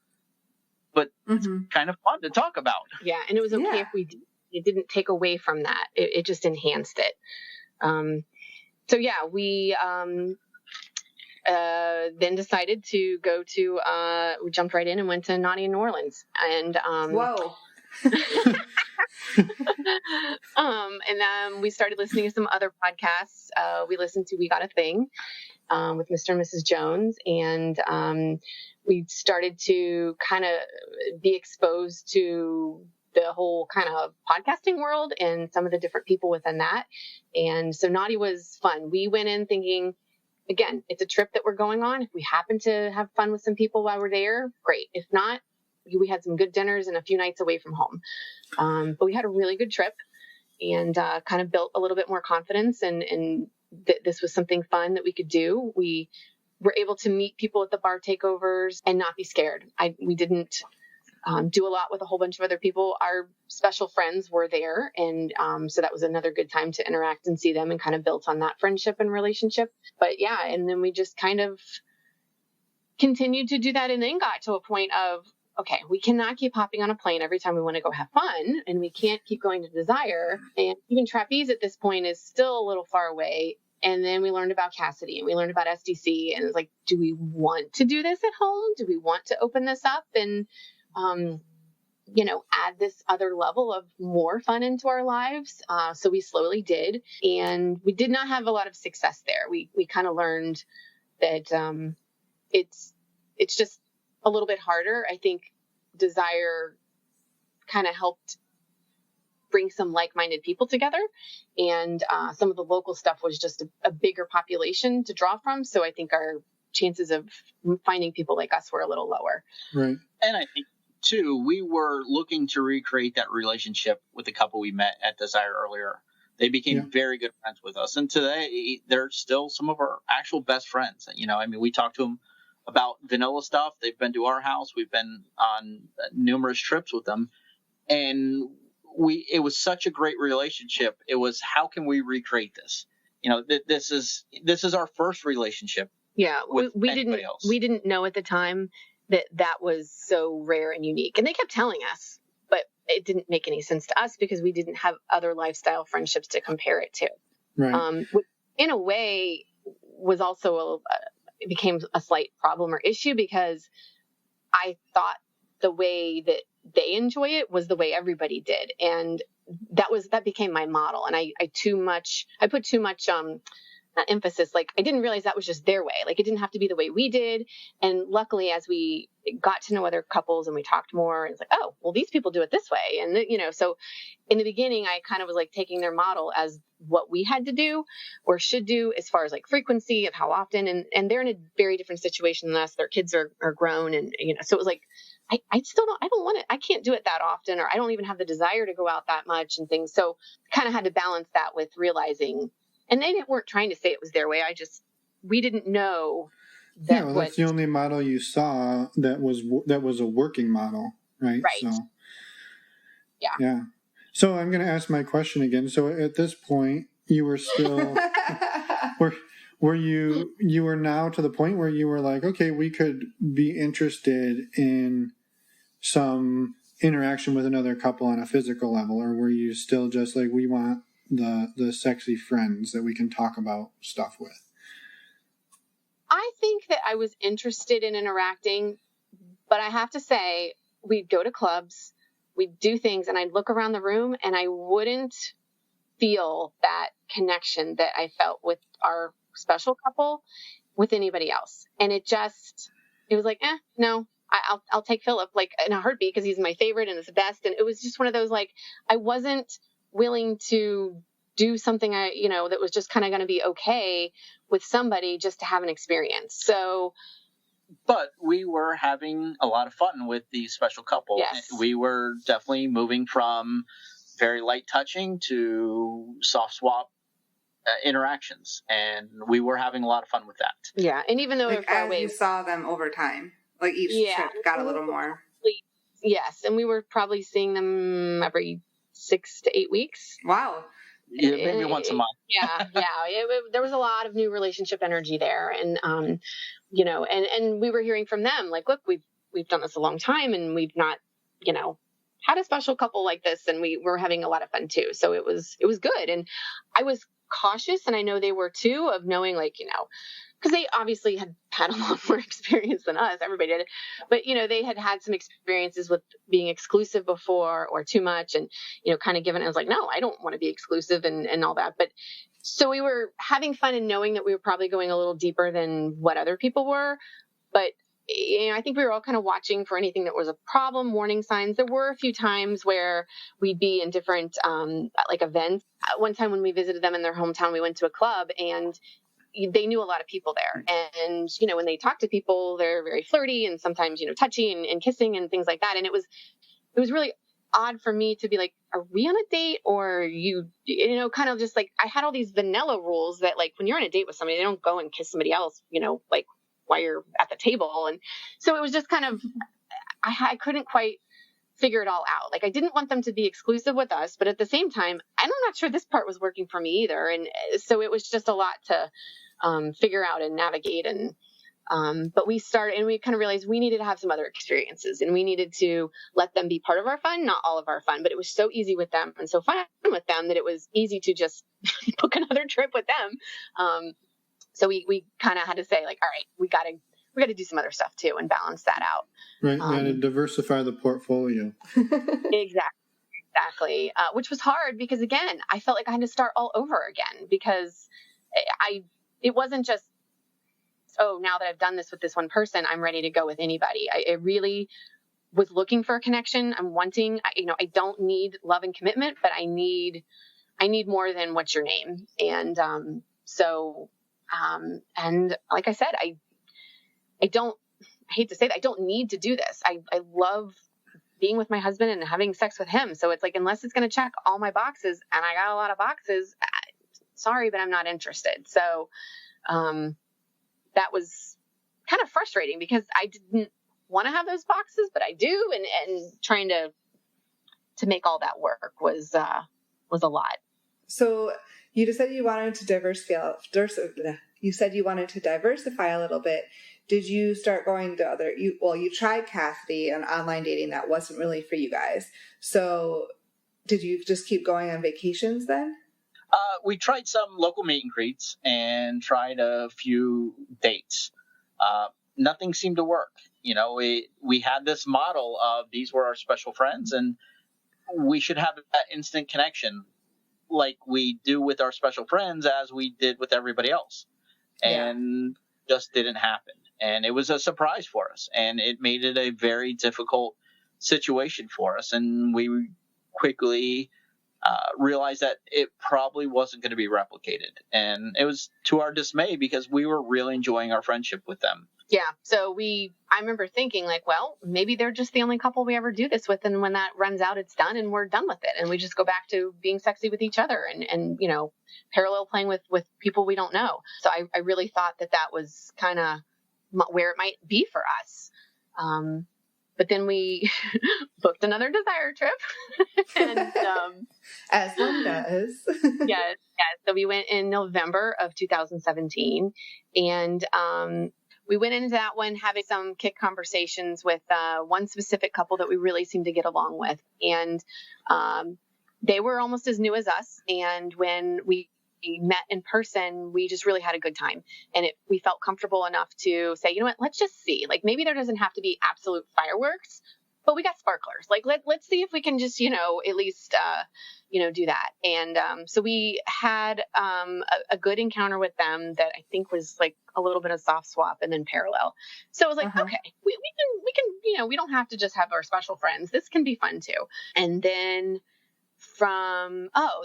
But it's kind of fun to talk about. Yeah, and it was okay if it didn't take away from that. It just enhanced it. So yeah, we then decided to go to. We jumped right in and went to Naughty in New Orleans, and whoa. And we started listening to some other podcasts. We listened to We Got a Thing with Mr. and Mrs. Jones, and we started to kind of be exposed to the whole kind of podcasting world and some of the different people within that. And so Naughty was fun. We went in thinking, again, it's a trip that we're going on. If we happen to have fun with some people while we're there, great. If not, we had some good dinners and a few nights away from home. But we had a really good trip and kind of built a little bit more confidence and this was something fun that we could do. We were able to meet people at the bar takeovers and not be scared. We didn't do a lot with a whole bunch of other people. Our special friends were there. And so that was another good time to interact and see them and kind of built on that friendship and relationship. But yeah, and then we just kind of continued to do that and then got to a point of, okay, we cannot keep hopping on a plane every time we want to go have fun, and we can't keep going to Desire. And even Trapeze at this point is still a little far away. And then we learned about Cassidy and we learned about SDC, and it's like, do we want to do this at home? Do we want to open this up and, add this other level of more fun into our lives? So we slowly did, and we did not have a lot of success there. We kind of learned that it's just a little bit harder. I think Desire kind of helped bring some like-minded people together, and some of the local stuff was just a bigger population to draw from. So I think our chances of finding people like us were a little lower. Right. And I think too, we were looking to recreate that relationship with the couple we met at Desire earlier. They became very good friends with us, and today they're still some of our actual best friends. You know, I mean, we talk to them about vanilla stuff. They've been to our house. We've been on numerous trips with them, and it was such a great relationship. It was, how can we recreate this? You know, this is our first relationship. Yeah, we didn't know at the time that was so rare and unique, and they kept telling us, but it didn't make any sense to us because we didn't have other lifestyle friendships to compare it to. Right. Which in a way was also it became a slight problem or issue because I thought the way that they enjoy it was the way everybody did. And that became my model. And I put too much, emphasis. Like, I didn't realize that was just their way. Like, it didn't have to be the way we did. And luckily, as we got to know other couples and we talked more, it's like, oh, well, these people do it this way. And, so in the beginning, I kind of was like taking their model as what we had to do or should do as far as like frequency of how often. And they're in a very different situation than us. Their kids are grown. And, so it was like, I don't want it. I can't do it that often, or I don't even have the desire to go out that much and things. So kind of had to balance that with realizing, and they weren't trying to say it was their way. We didn't know that. Yeah, well, that's the only model you saw that was a working model, right? Right. So, yeah. So I'm going to ask my question again. So at this point, you were still, were you were now to the point where you were like, okay, we could be interested in some interaction with another couple on a physical level, or were you still just like, we want the sexy friends that we can talk about stuff with? I think that I was interested in interacting, but I have to say, we'd go to clubs, we'd do things and I'd look around the room and I wouldn't feel that connection that I felt with our special couple with anybody else. And it was like, no, I'll take Phillip like in a heartbeat because he's my favorite and it's the best. And it was just one of those, like, I wasn't willing to do something that was just kind of going to be okay with somebody just to have an experience. So, but we were having a lot of fun with the special couple. Yes. We were definitely moving from very light touching to soft swap interactions, and we were having a lot of fun with that. Yeah, and even though like as you saw them over time, like each trip got a little more. Yes, and we were probably seeing them every 6 to 8 weeks. Wow. Yeah, maybe once a month. Yeah. There was a lot of new relationship energy there, and and we were hearing from them like, look, we've done this a long time, and we've not, had a special couple like this, and we were having a lot of fun too. So it was good, and I was cautious, and I know they were too, of knowing, like, because they obviously had a lot more experience than us. Everybody did. But, they had some experiences with being exclusive before or too much. And, kind of given, I was like, no, I don't want to be exclusive and all that. But so we were having fun and knowing that we were probably going a little deeper than what other people were. But, I think we were all kind of watching for anything that was a problem, warning signs. There were a few times where we'd be in different like events. One time when we visited them in their hometown, we went to a club and they knew a lot of people there. And, when they talk to people, they're very flirty and sometimes, touchy and kissing and things like that. And it was really odd for me to be like, are we on a date, or kind of just like, I had all these vanilla rules that, like, when you're on a date with somebody, they don't go and kiss somebody else, like while you're at the table. And so it was just kind of, I couldn't quite figure it all out. Like, I didn't want them to be exclusive with us, but at the same time, I'm not sure this part was working for me either. And so it was just a lot to figure out and navigate. And but we started, and we kind of realized we needed to have some other experiences, and we needed to let them be part of our fun, not all of our fun. But it was so easy with them and so fun with them that it was easy to just book another trip with them. So we kind of had to say, like, all right, we got to do some other stuff too and balance that out. Right, and to diversify the portfolio. Exactly. Which was hard because, again, I felt like I had to start all over again because it wasn't just, oh, now that I've done this with this one person, I'm ready to go with anybody. I really was looking for a connection. I'm wanting, I don't need love and commitment, but I need more than what's your name. And and like I said, I hate to say that, I don't need to do this. I love being with my husband and having sex with him. So it's like, unless it's going to check all my boxes, and I got a lot of boxes, sorry, but I'm not interested. So that was kind of frustrating because I didn't want to have those boxes, but I do. And trying to make all that work was a lot. So you just said you wanted to diversify. You said you wanted to diversify a little bit. Did you start going to other? You tried Cassidy and online dating. That wasn't really for you guys. So did you just keep going on vacations then? We tried some local meet and greets and tried a few dates. Nothing seemed to work. We had this model of these were our special friends, and we should have that instant connection like we do with our special friends as we did with everybody else. And just didn't happen. And it was a surprise for us, and it made it a very difficult situation for us. And we quickly realized that it probably wasn't going to be replicated. And it was to our dismay because we were really enjoying our friendship with them. Yeah. So I remember thinking, like, well, maybe they're just the only couple we ever do this with. And when that runs out, it's done and we're done with it. And we just go back to being sexy with each other and parallel playing with people we don't know. So I really thought that was kind of where it might be for us. But then we booked another desire trip. And as one does. Yes. So we went in November of 2017. And we went into that one having some kick conversations with one specific couple that we really seemed to get along with. And they were almost as new as us. And when we met in person, we just really had a good time. And we felt comfortable enough to say, you know what, let's just see. Like, maybe there doesn't have to be absolute fireworks, but we got sparklers. Like, let's see if we can just, at least, do that. And so we had a good encounter with them that I think was like a little bit of soft swap and then parallel. So it was like, okay, we can, we don't have to just have our special friends. This can be fun too. And then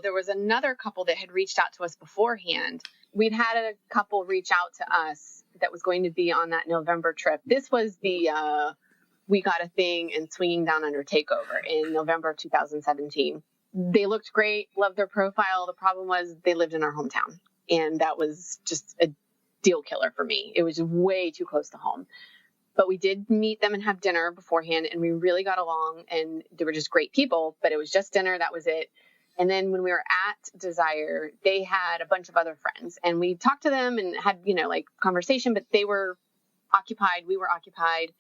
there was another couple that had reached out to us beforehand. We'd had a couple reach out to us that was going to be on that November trip. This was the We Got a Thing and Swinging Down Under takeover in November of 2017. They looked great, loved their profile. The problem was they lived in our hometown, and that was just a deal killer for me. It was way too close to home. But we did meet them and have dinner beforehand, and we really got along, and they were just great people, but it was just dinner. That was it. And then when we were at Desire, they had a bunch of other friends, and we talked to them and had, conversation, but they were occupied. We were occupied,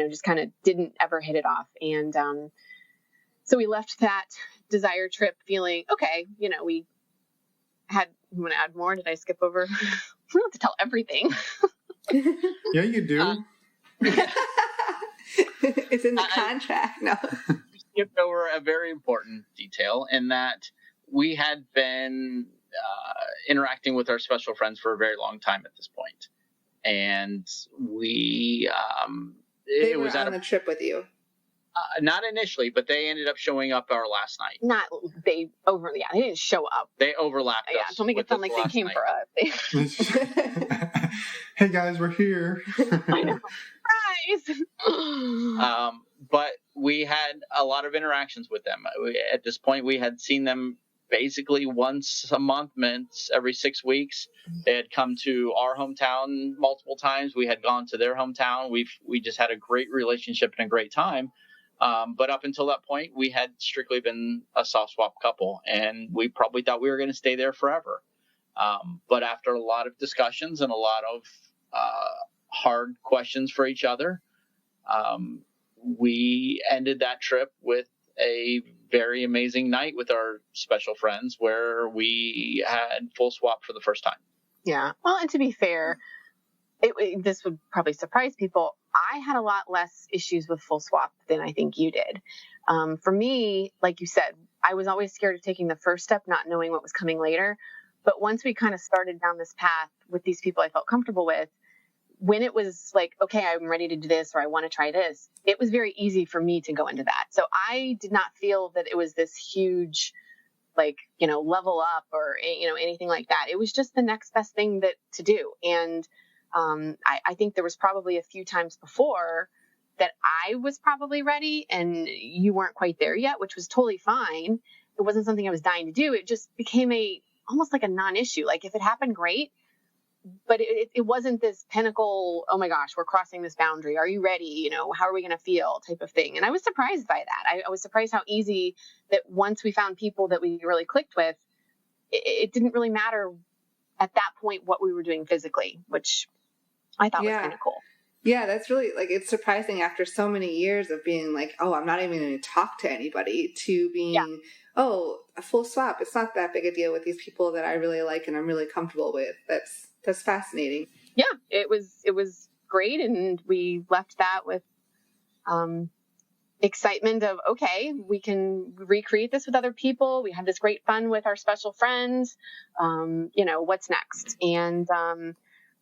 just kind of didn't ever hit it off. And so we left that Desire trip feeling, okay, we had, you want to add more? Did I skip over? I don't have to tell everything. Yeah, you do. It's in the contract. No. Skipped over a very important detail in that we had been interacting with our special friends for a very long time at this point. And we they were on the trip with you. Not initially, but they ended up showing up our last night. They didn't show up. They overlapped us. Yeah, don't make it sound like they came for us. Hey guys, we're here. I know. Surprise! But we had a lot of interactions with them. At this point, we had seen them basically once a month, every 6 weeks. They had come to our hometown multiple times. We had gone to their hometown. We just had a great relationship and a great time. But up until that point, we had strictly been a soft swap couple, and we probably thought we were going to stay there forever. But after a lot of discussions and a lot of hard questions for each other, we ended that trip with a very amazing night with our special friends where we had full swap for the first time. Yeah. Well, and to be fair, this would probably surprise people. I had a lot less issues with full swap than I think you did. For me, like you said, I was always scared of taking the first step, not knowing what was coming later. But once we kind of started down this path with these people I felt comfortable with, when it was like, okay, I'm ready to do this, or I want to try this, it was very easy for me to go into that. So I did not feel that it was this huge, level up or, anything like that. It was just the next best thing to do. And I think there was probably a few times before that I was probably ready and you weren't quite there yet, which was totally fine. It wasn't something I was dying to do. It just became almost like a non-issue. Like if it happened, great. But it wasn't this pinnacle, oh my gosh, we're crossing this boundary. Are you ready? How are we going to feel type of thing? And I was surprised by that. I was surprised how easy that once we found people that we really clicked with, it didn't really matter at that point what we were doing physically, which I thought was kind of cool. Yeah, that's really, it's surprising after so many years of being like, oh, I'm not even going to talk to anybody, to being, oh, a full swap. It's not that big a deal with these people that I really like and I'm really comfortable with. That's fascinating. Yeah, it was great. And we left that with excitement of, okay, we can recreate this with other people. We had this great fun with our special friends. What's next? And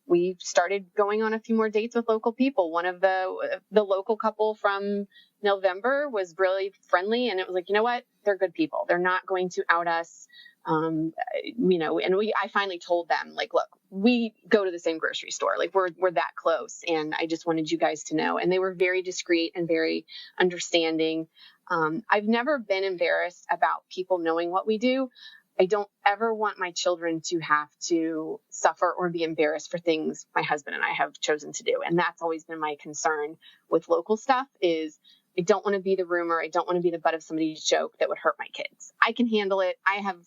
we started going on a few more dates with local people. One of the local couple from November was really friendly, and it was like, you know what? They're good people. They're not going to out us. And I finally told them, like, look, we go to the same grocery store. Like we're that close. And I just wanted you guys to know. And they were very discreet and very understanding. I've never been embarrassed about people knowing what we do. I don't ever want my children to have to suffer or be embarrassed for things my husband and I have chosen to do. And that's always been my concern with local stuff is I don't want to be the rumor. I don't want to be the butt of somebody's joke that would hurt my kids. I can handle it. I have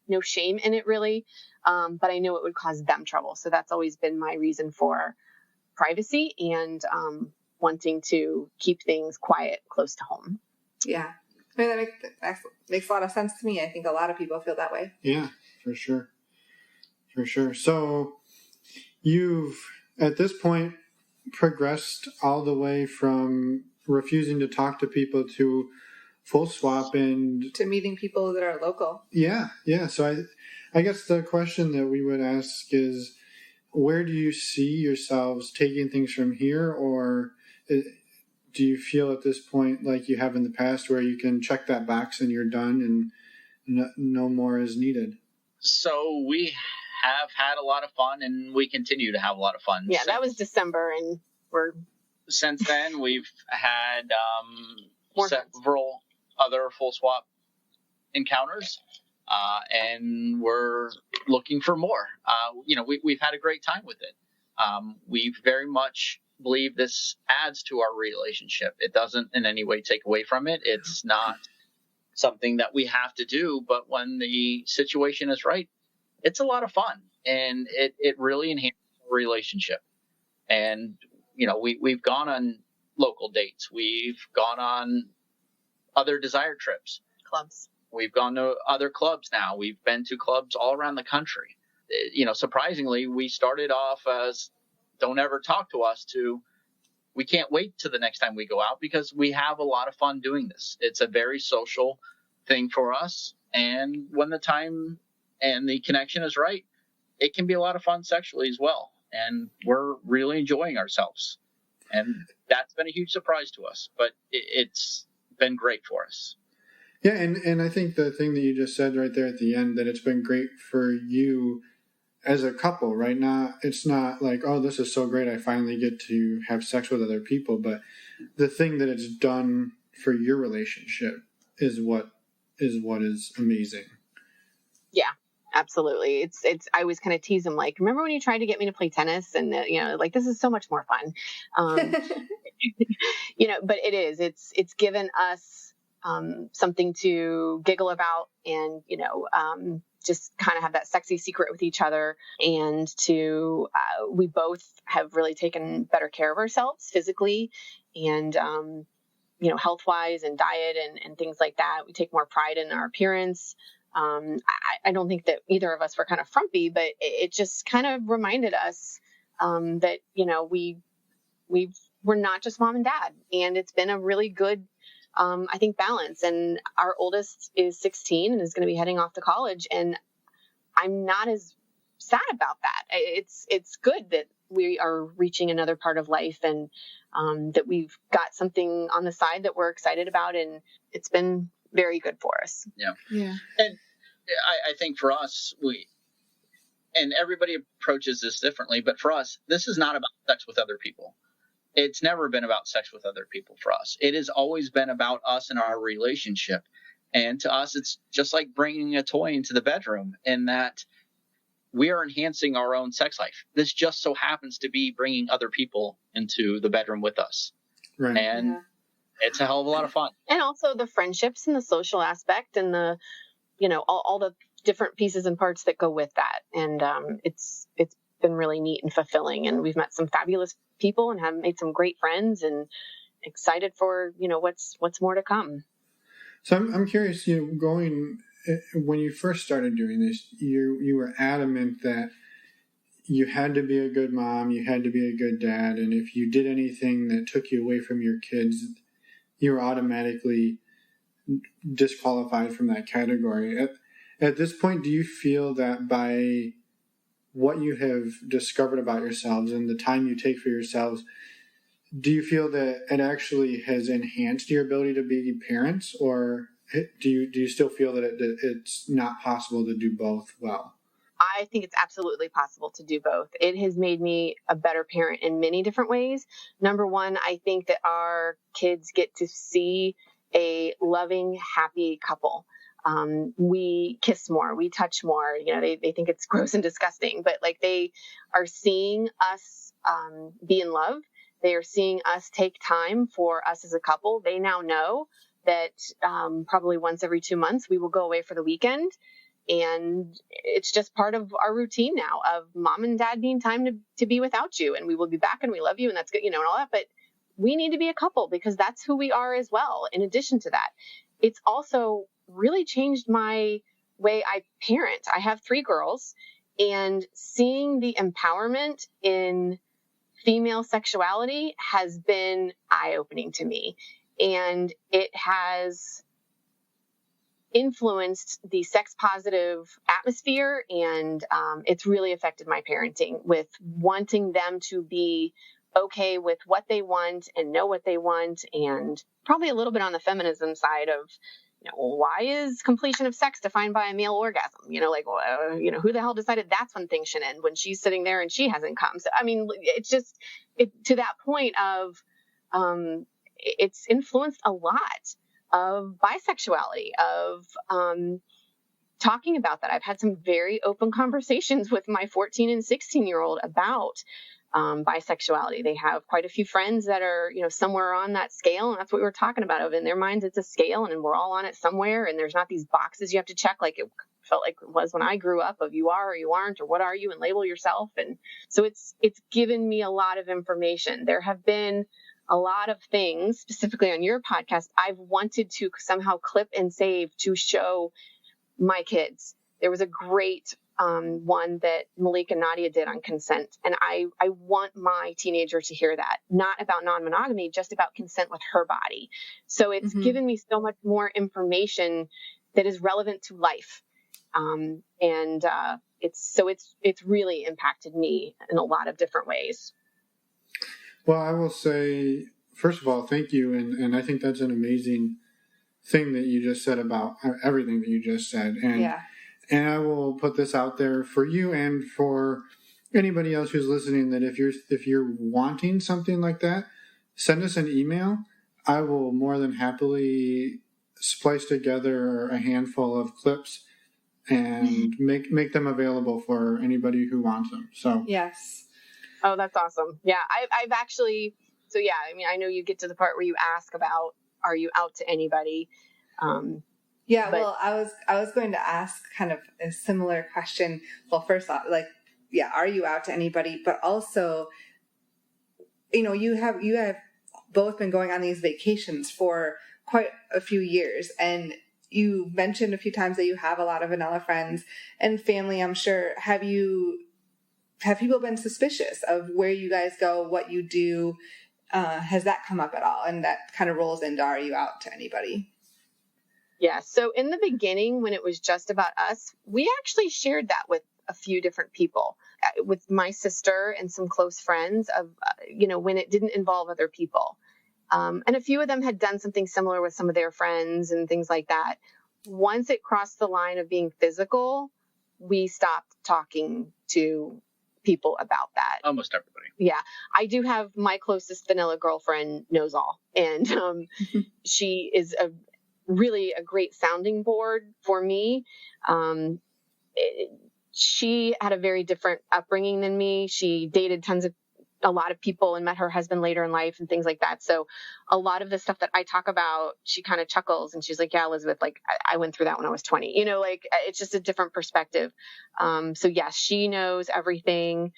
no shame in it really. But I know it would cause them trouble. So that's always been my reason for privacy and wanting to keep things quiet, close to home. Yeah. I mean, that makes a lot of sense to me. I think a lot of people feel that way. Yeah, for sure. For sure. So you've, at this point, progressed all the way from refusing to talk to people to full swap and to meeting people that are local. Yeah. So I guess the question that we would ask is, where do you see yourselves taking things from here, or do you feel at this point like you have in the past where you can check that box and you're done and no more is needed? So we have had a lot of fun, and we continue to have a lot of fun. Yeah, that was December, and since then we've had several other full swap encounters, and we're looking for more. We've had a great time with it. We very much believe this adds to our relationship. It doesn't in any way take away from it. It's not something that we have to do, but when the situation is right, it's a lot of fun, and it really enhances the relationship. And, we've gone on local dates. We've gone on other desire trips. Clubs. We've gone to other clubs now. We've been to clubs all around the country. Surprisingly, we started off as don't ever talk to us to we can't wait till the next time we go out, because we have a lot of fun doing this. It's a very social thing for us. And when the time and the connection is right, it can be a lot of fun sexually as well. And we're really enjoying ourselves. And that's been a huge surprise to us, but it's been great for us. Yeah, and I think the thing that you just said right there at the end, that it's been great for you as a couple, right? It's not like, oh, this is so great, I finally get to have sex with other people, but the thing that it's done for your relationship is what is amazing. Yeah, absolutely. It's I always kind of tease him, like, remember when you tried to get me to play tennis, and this is so much more fun. But it's given us something to giggle about, and just kind of have that sexy secret with each other, and we both have really taken better care of ourselves physically and health wise and diet and things like that. We take more pride in our appearance. I don't think that either of us were kind of frumpy, but it just kind of reminded us that we're not just mom and dad, and it's been a really good I think balance. And our oldest is 16 and is going to be heading off to college, and I'm not as sad about that. It's good that we are reaching another part of life, and that we've got something on the side that we're excited about, and it's been very good for us. Yeah. And I think for us, and everybody approaches this differently, but for us, this is not about sex with other people. It's never been about sex with other people for us. It has always been about us and our relationship. And to us, it's just like bringing a toy into the bedroom, in that we are enhancing our own sex life. This just so happens to be bringing other people into the bedroom with us. Right. And it's a hell of a lot of fun. And also the friendships and the social aspect, and the, all the different pieces and parts that go with that. And it's been really neat and fulfilling. And we've met some fabulous people and have made some great friends, and excited for, what's more to come. So I'm curious, when you first started doing this, you were adamant that you had to be a good mom, you had to be a good dad, and if you did anything that took you away from your kids, you were automatically disqualified from that category. At this point, do you feel that by what you have discovered about yourselves and the time you take for yourselves, do you feel that it actually has enhanced your ability to be parents, or do you still feel that it's not possible to do both well? I think it's absolutely possible to do both. It has made me a better parent in many different ways. Number one, I think that our kids get to see a loving, happy couple. We kiss more, we touch more, they think it's gross and disgusting, but like, they are seeing us be in love. They are seeing us take time for us as a couple. They now know that probably once every 2 months we will go away for the weekend. And it's just part of our routine now of mom and dad needing time to be without you, and we will be back, and we love you, and that's good, and all that. But we need to be a couple because that's who we are as well. In addition to that, it's also really changed my way I parent. I have 3 girls, and seeing the empowerment in female sexuality has been eye-opening to me, and it has influenced the sex positive atmosphere, and it's really affected my parenting with wanting them to be okay with what they want and know what they want, and probably a little bit on the feminism side of, why is completion of sex defined by a male orgasm? Who the hell decided that's when things should end when she's sitting there and she hasn't come? So, I mean, it's just to that point of it's influenced a lot of bisexuality, of talking about that. I've had some very open conversations with my 14 and 16-year-old about bisexuality. They have quite a few friends that are, somewhere on that scale. And that's what we were talking about. In their minds, it's a scale and we're all on it somewhere. And there's not these boxes you have to check like it felt like it was when I grew up of you are or you aren't, or what are you, and label yourself. And so it's given me a lot of information. There have been a lot of things, specifically on your podcast, I've wanted to somehow clip and save to show my kids. There was a great one that Malik and Nadia did on consent. And I want my teenager to hear that, not about non-monogamy, just about consent with her body. So it's given me so much more information that is relevant to life. It's really impacted me in a lot of different ways. Well, I will say, first of all, thank you. And I think that's an amazing thing that you just said about everything that you just said. And I will put this out there for you and for anybody else who's listening, that if you're wanting something like that, send us an email. I will more than happily splice together a handful of clips and make them available for anybody who wants them. So yes. Oh, that's awesome. Yeah, I've actually. So yeah, I mean, I know you get to the part where you ask about, are you out to anybody? Well, I was going to ask kind of a similar question. Well, first off, are you out to anybody? But also, you have both been going on these vacations for quite a few years, and you mentioned a few times that you have a lot of vanilla friends and family, I'm sure. Have people been suspicious of where you guys go, what you do? Has that come up at all? And that kind of rolls into, are you out to anybody? Yeah. So in the beginning, when it was just about us, we actually shared that with a few different people, with my sister and some close friends of, when it didn't involve other people. And a few of them had done something similar with some of their friends and things like that. Once it crossed the line of being physical, we stopped talking to people about that. Almost everybody. Yeah. I do have my closest vanilla girlfriend knows all. And she is really a great sounding board for me. She had a very different upbringing than me. She dated a lot of people and met her husband later in life and things like that. So a lot of the stuff that I talk about, she kind of chuckles and she's like, yeah, Elizabeth, I went through that when I was 20, it's just a different perspective. So yes, she knows everything.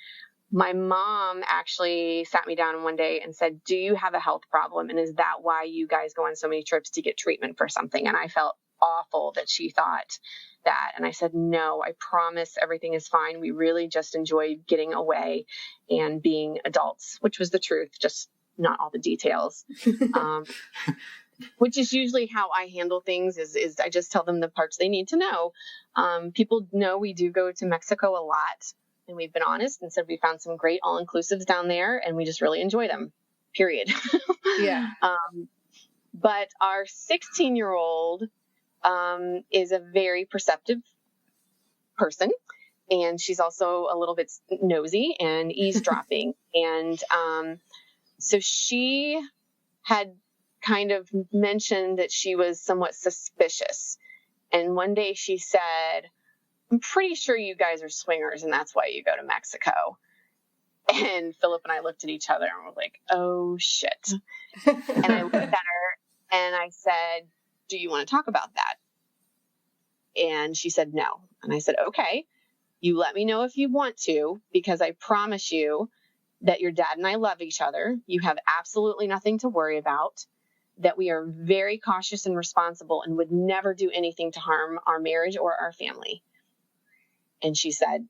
My mom actually sat me down one day and said, do you have a health problem? And is that why you guys go on so many trips to get treatment for something? And I felt awful that she thought that. And I said, no, I promise everything is fine. We really just enjoyed getting away and being adults, which was the truth, just not all the details. Which is usually how I handle things is I just tell them the parts they need to know. People know we do go to Mexico a lot. And we've been honest and said we found some great all-inclusives down there and we just really enjoy them, period. Yeah. But our 16-year-old is a very perceptive person. And she's also a little bit nosy and eavesdropping. And so she had kind of mentioned that she was somewhat suspicious. And one day she said, I'm pretty sure you guys are swingers and that's why you go to Mexico. And Phillip and I looked at each other and were like, oh shit. And I looked at her and I said, do you want to talk about that? And she said, no. And I said, okay, you let me know if you want to, because I promise you that your dad and I love each other. You have absolutely nothing to worry about, that we are very cautious and responsible and would never do anything to harm our marriage or our family. And she said,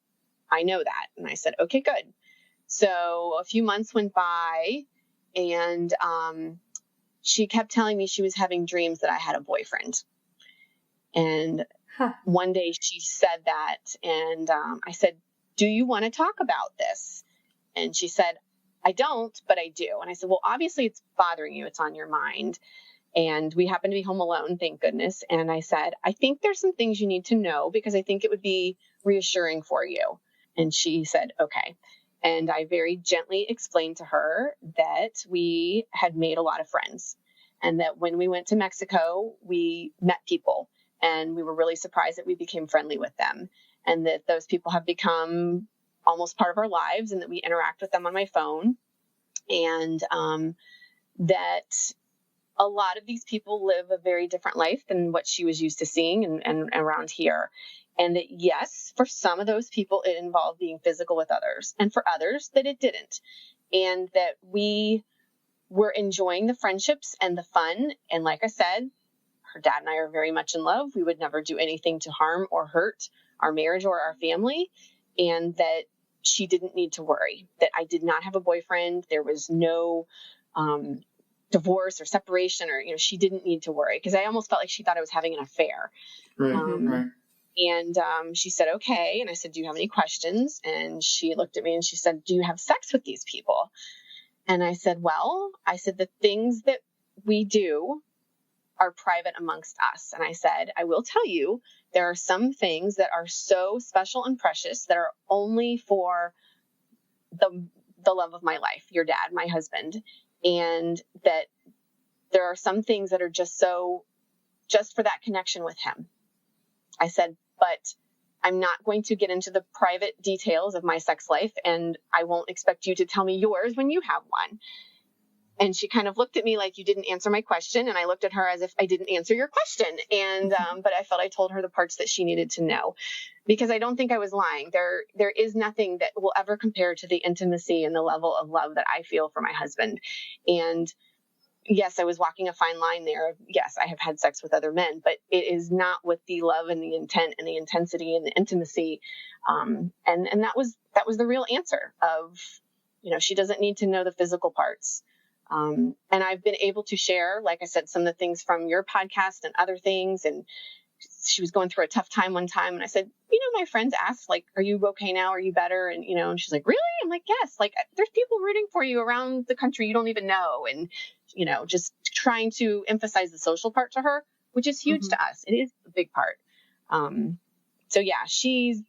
I know that. And I said, okay, good. So a few months went by, and she kept telling me she was having dreams that I had a boyfriend. And one day she said that, and I said, do you want to talk about this? And she said, I don't, but I do. And I said, well, obviously it's bothering you. It's on your mind. And we happen to be home alone, thank goodness. And I said, I think there's some things you need to know because I think it would be reassuring for you. And she said, okay. And I very gently explained to her that we had made a lot of friends and that when we went to Mexico, we met people and we were really surprised that we became friendly with them and that those people have become almost part of our lives and that we interact with them on my phone. And that a lot of these people live a very different life than what she was used to seeing and around here. And that, yes, for some of those people, it involved being physical with others, and for others that it didn't. And that we were enjoying the friendships and the fun. And like I said, her dad and I are very much in love. We would never do anything to harm or hurt our marriage or our family. And that she didn't need to worry, that I did not have a boyfriend. There was no divorce or separation, or she didn't need to worry, because I almost felt like she thought I was having an affair. Right. And she said, okay. And I said, do you have any questions? And she looked at me and she said, do you have sex with these people? And I said, the things that we do are private amongst us. And I said, I will tell you, there are some things that are so special and precious that are only for the love of my life, your dad, my husband. And that there are some things that are just for that connection with him. I said, but I'm not going to get into the private details of my sex life, and I won't expect you to tell me yours when you have one. And she kind of looked at me like, you didn't answer my question. And I looked at her as if I didn't answer your question. And, but I felt I told her the parts that she needed to know, because I don't think I was lying. There is nothing that will ever compare to the intimacy and the level of love that I feel for my husband. And yes, I was walking a fine line there. Yes, I have had sex with other men, but it is not with the love and the intent and the intensity and the intimacy. And that was the real answer of, she doesn't need to know the physical parts. And I've been able to share, like I said, some of the things from your podcast and other things. And she was going through a tough time one time. And I said, my friends asked, like, are you okay now? Are you better? And, and she's like, really? I'm like, yes. Like, there's people rooting for you around the country you don't even know. And, just trying to emphasize the social part to her, which is huge to us. It is a big part. So yeah, she's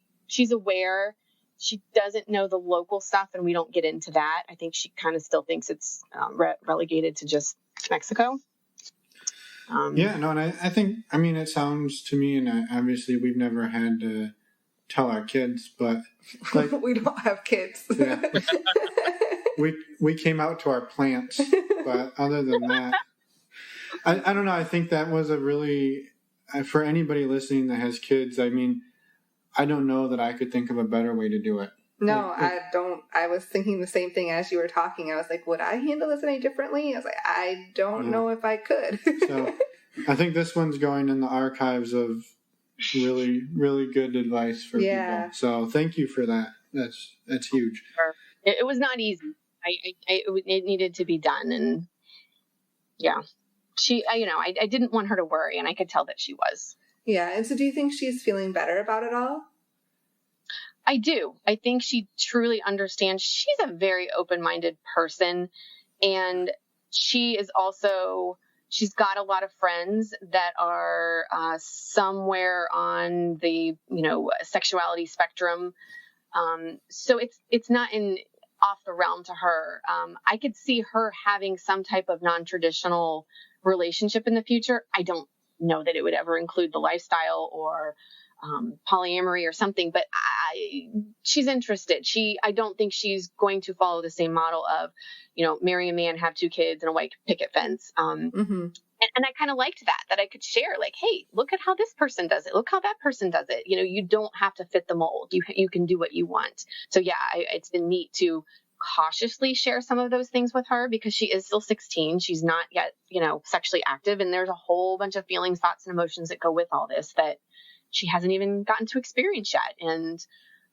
aware. She doesn't know the local stuff, and we don't get into that. I think she kind of still thinks it's relegated to just Mexico. And I think, it sounds to me, and obviously we've never had to tell our kids, but like we don't have kids. Yeah. we came out to our plants, but other than that, I don't know. I think that was a really, for anybody listening that has kids, I don't know that I could think of a better way to do it. No, I don't. I was thinking the same thing as you were talking. I was like, would I handle this any differently? I was like, I don't know if I could. So I think this one's going in the archives of really, really good advice for people. So thank you for that. That's huge. It was not easy. It needed to be done. And yeah, I didn't want her to worry, and I could tell that she was. Yeah. And so do you think she's feeling better about it all? I do. I think she truly understands. She's a very open-minded person, and she's got a lot of friends that are somewhere on the, sexuality spectrum. So it's not off the realm to her. I could see her having some type of non-traditional relationship in the future. I don't know that it would ever include the lifestyle or polyamory or something, but she's interested. I don't think she's going to follow the same model of, marry a man, have 2 kids, and a white picket fence. And I kind of liked that I could share, like, hey, look at how this person does it. Look how that person does it. You don't have to fit the mold. You can do what you want. So yeah, it's been neat to cautiously share some of those things with her, because she is still 16. She's not yet, sexually active. And there's a whole bunch of feelings, thoughts, and emotions that go with all this that she hasn't even gotten to experience yet. And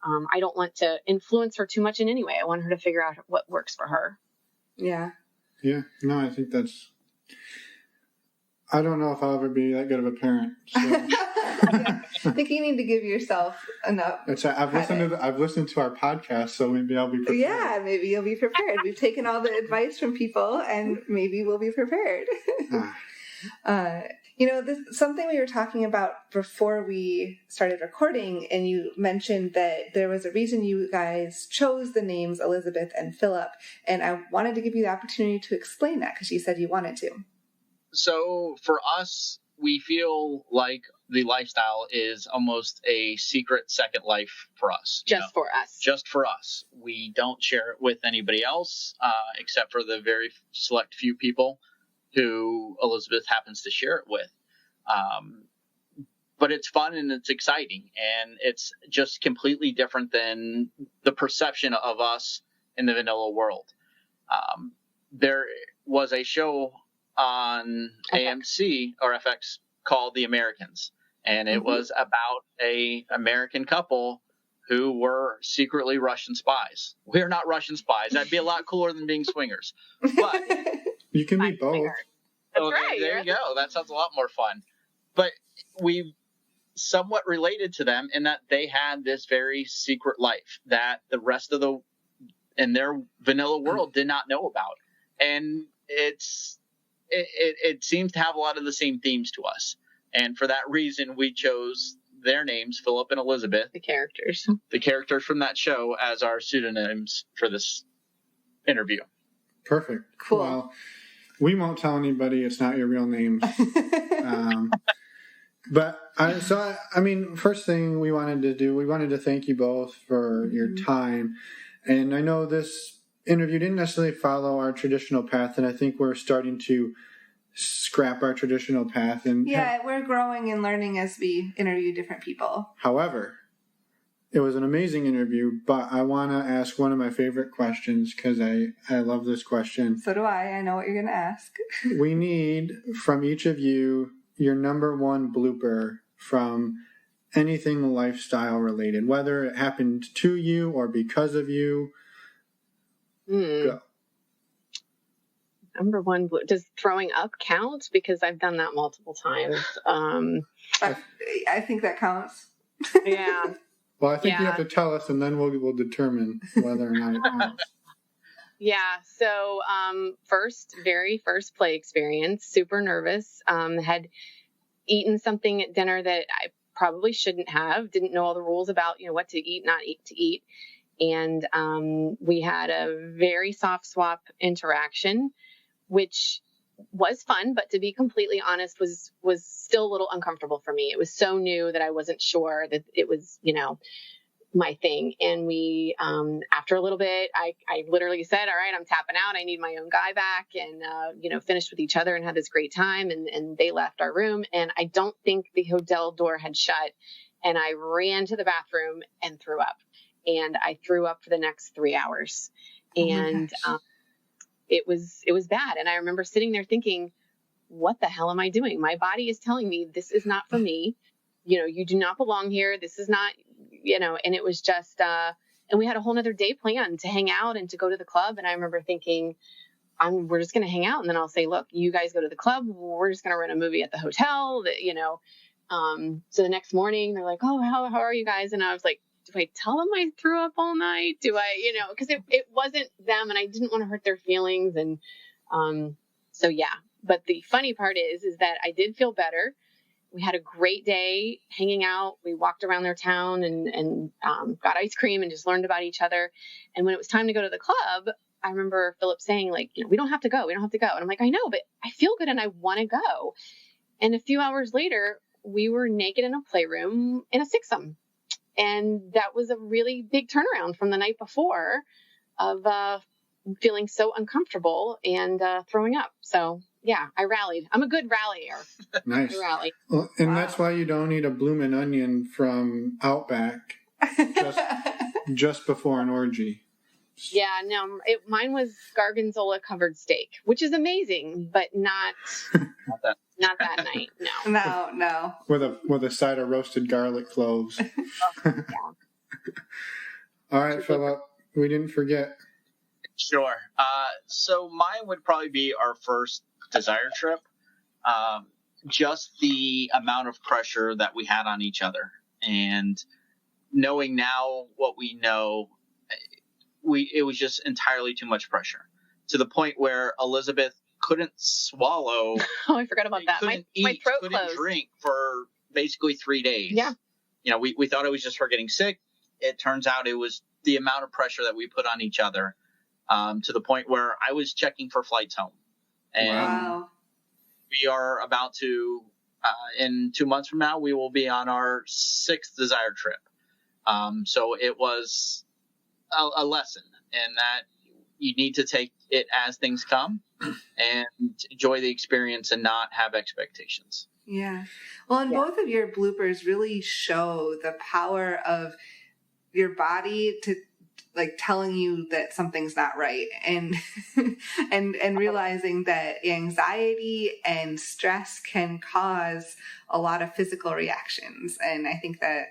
I don't want to influence her too much in any way. I want her to figure out what works for her. Yeah. Yeah. No, I think I don't know if I'll ever be that good of a parent. So. Yeah. I think you need to give yourself enough. I've listened to our podcast, so maybe I'll be prepared. Yeah, maybe you'll be prepared. We've taken all the advice from people, and maybe we'll be prepared. Something we were talking about before we started recording, and you mentioned that there was a reason you guys chose the names Elizabeth and Phillip, and I wanted to give you the opportunity to explain that because you said you wanted to. So for us, we feel like the lifestyle is almost a secret second life for us. For us. Just for us. We don't share it with anybody else, except for the very select few people who Elizabeth happens to share it with. But it's fun and it's exciting, and it's just completely different than the perception of us in the vanilla world. There was a show on AMC or FX called The Americans, and it was about a American couple who were secretly Russian spies. We're not Russian spies. That'd be a lot cooler than being swingers. But you can be both. That's right. There you go. That sounds a lot more fun. But we somewhat related to them in that they had this very secret life that the rest of in their vanilla world did not know about. And it seems to have a lot of the same themes to us. And for that reason, we chose their names, Phillip and Elizabeth, the characters from that show, as our pseudonyms for this interview. Perfect. Cool. Well, we won't tell anybody it's not your real names. First thing we wanted to thank you both for your time. And I know this interview didn't necessarily follow our traditional path, and I think we're starting to scrap our traditional path. And we're growing and learning as we interview different people. However, it was an amazing interview, but I want to ask one of my favorite questions because I love this question. So do I. I know what you're going to ask. We need from each of you your number one blooper from anything lifestyle related, whether it happened to you or because of you. Go. Number one, does throwing up count? Because I've done that multiple times. I think that counts. Yeah. Well, I think you have to tell us, and then we'll determine whether or not it counts. Yeah. So, very first play experience, super nervous. Had eaten something at dinner that I probably shouldn't have. Didn't know all the rules about, what to eat, not eat to eat. And we had a very soft swap interaction, which was fun, but to be completely honest, was still a little uncomfortable for me. It was so new that I wasn't sure that it was, my thing. And we, after a little bit, I literally said, all right, I'm tapping out. I need my own guy back, and, finished with each other and had this great time. And they left our room, and I don't think the hotel door had shut. And I ran to the bathroom and threw up. And I threw up for the next 3 hours. And it was bad. And I remember sitting there thinking, what the hell am I doing? My body is telling me this is not for me. You do not belong here. This is not, and it was just, and we had a whole nother day planned to hang out and to go to the club. And I remember thinking, we're just going to hang out. And then I'll say, look, you guys go to the club. We're just going to rent a movie at the hotel so the next morning they're like, oh, how are you guys? And I was like, do I tell them I threw up all night? Do I, because it wasn't them, and I didn't want to hurt their feelings. And so, yeah. But the funny part is that I did feel better. We had a great day hanging out. We walked around their town and got ice cream and just learned about each other. And when it was time to go to the club, I remember Phillip saying, like, we don't have to go. We don't have to go. And I'm like, I know, but I feel good and I want to go. And a few hours later, we were naked in a playroom in a sixsome. And that was a really big turnaround from the night before of feeling so uncomfortable and throwing up. So, yeah, I rallied. I'm a good rallier. Nice. I rally. Well, and that's why you don't eat a bloomin' onion from Outback just before an orgy. Yeah, no, mine was Gargonzola covered steak, which is amazing, but not that night. No. No. With a side of roasted garlic cloves. Yeah. All right, Phillip, we didn't forget. Sure. So mine would probably be our first desire trip. Just the amount of pressure that we had on each other, and knowing now what we know, it was just entirely too much pressure, to the point where Elizabeth couldn't swallow. Oh, I forgot about that. Couldn't eat, my throat couldn't closed. drink for basically 3 days. Yeah. We thought it was just her getting sick. It turns out it was the amount of pressure that we put on each other, to the point where I was checking for flights home. And Wow. we are about to, in 2 months from now, we will be on our 6th desire trip. So it was a lesson, and that you need to take it as things come and enjoy the experience and not have expectations. Yeah. Well, and both of your bloopers really show the power of your body to telling you that something's not right, and and realizing that anxiety and stress can cause a lot of physical reactions. And I think that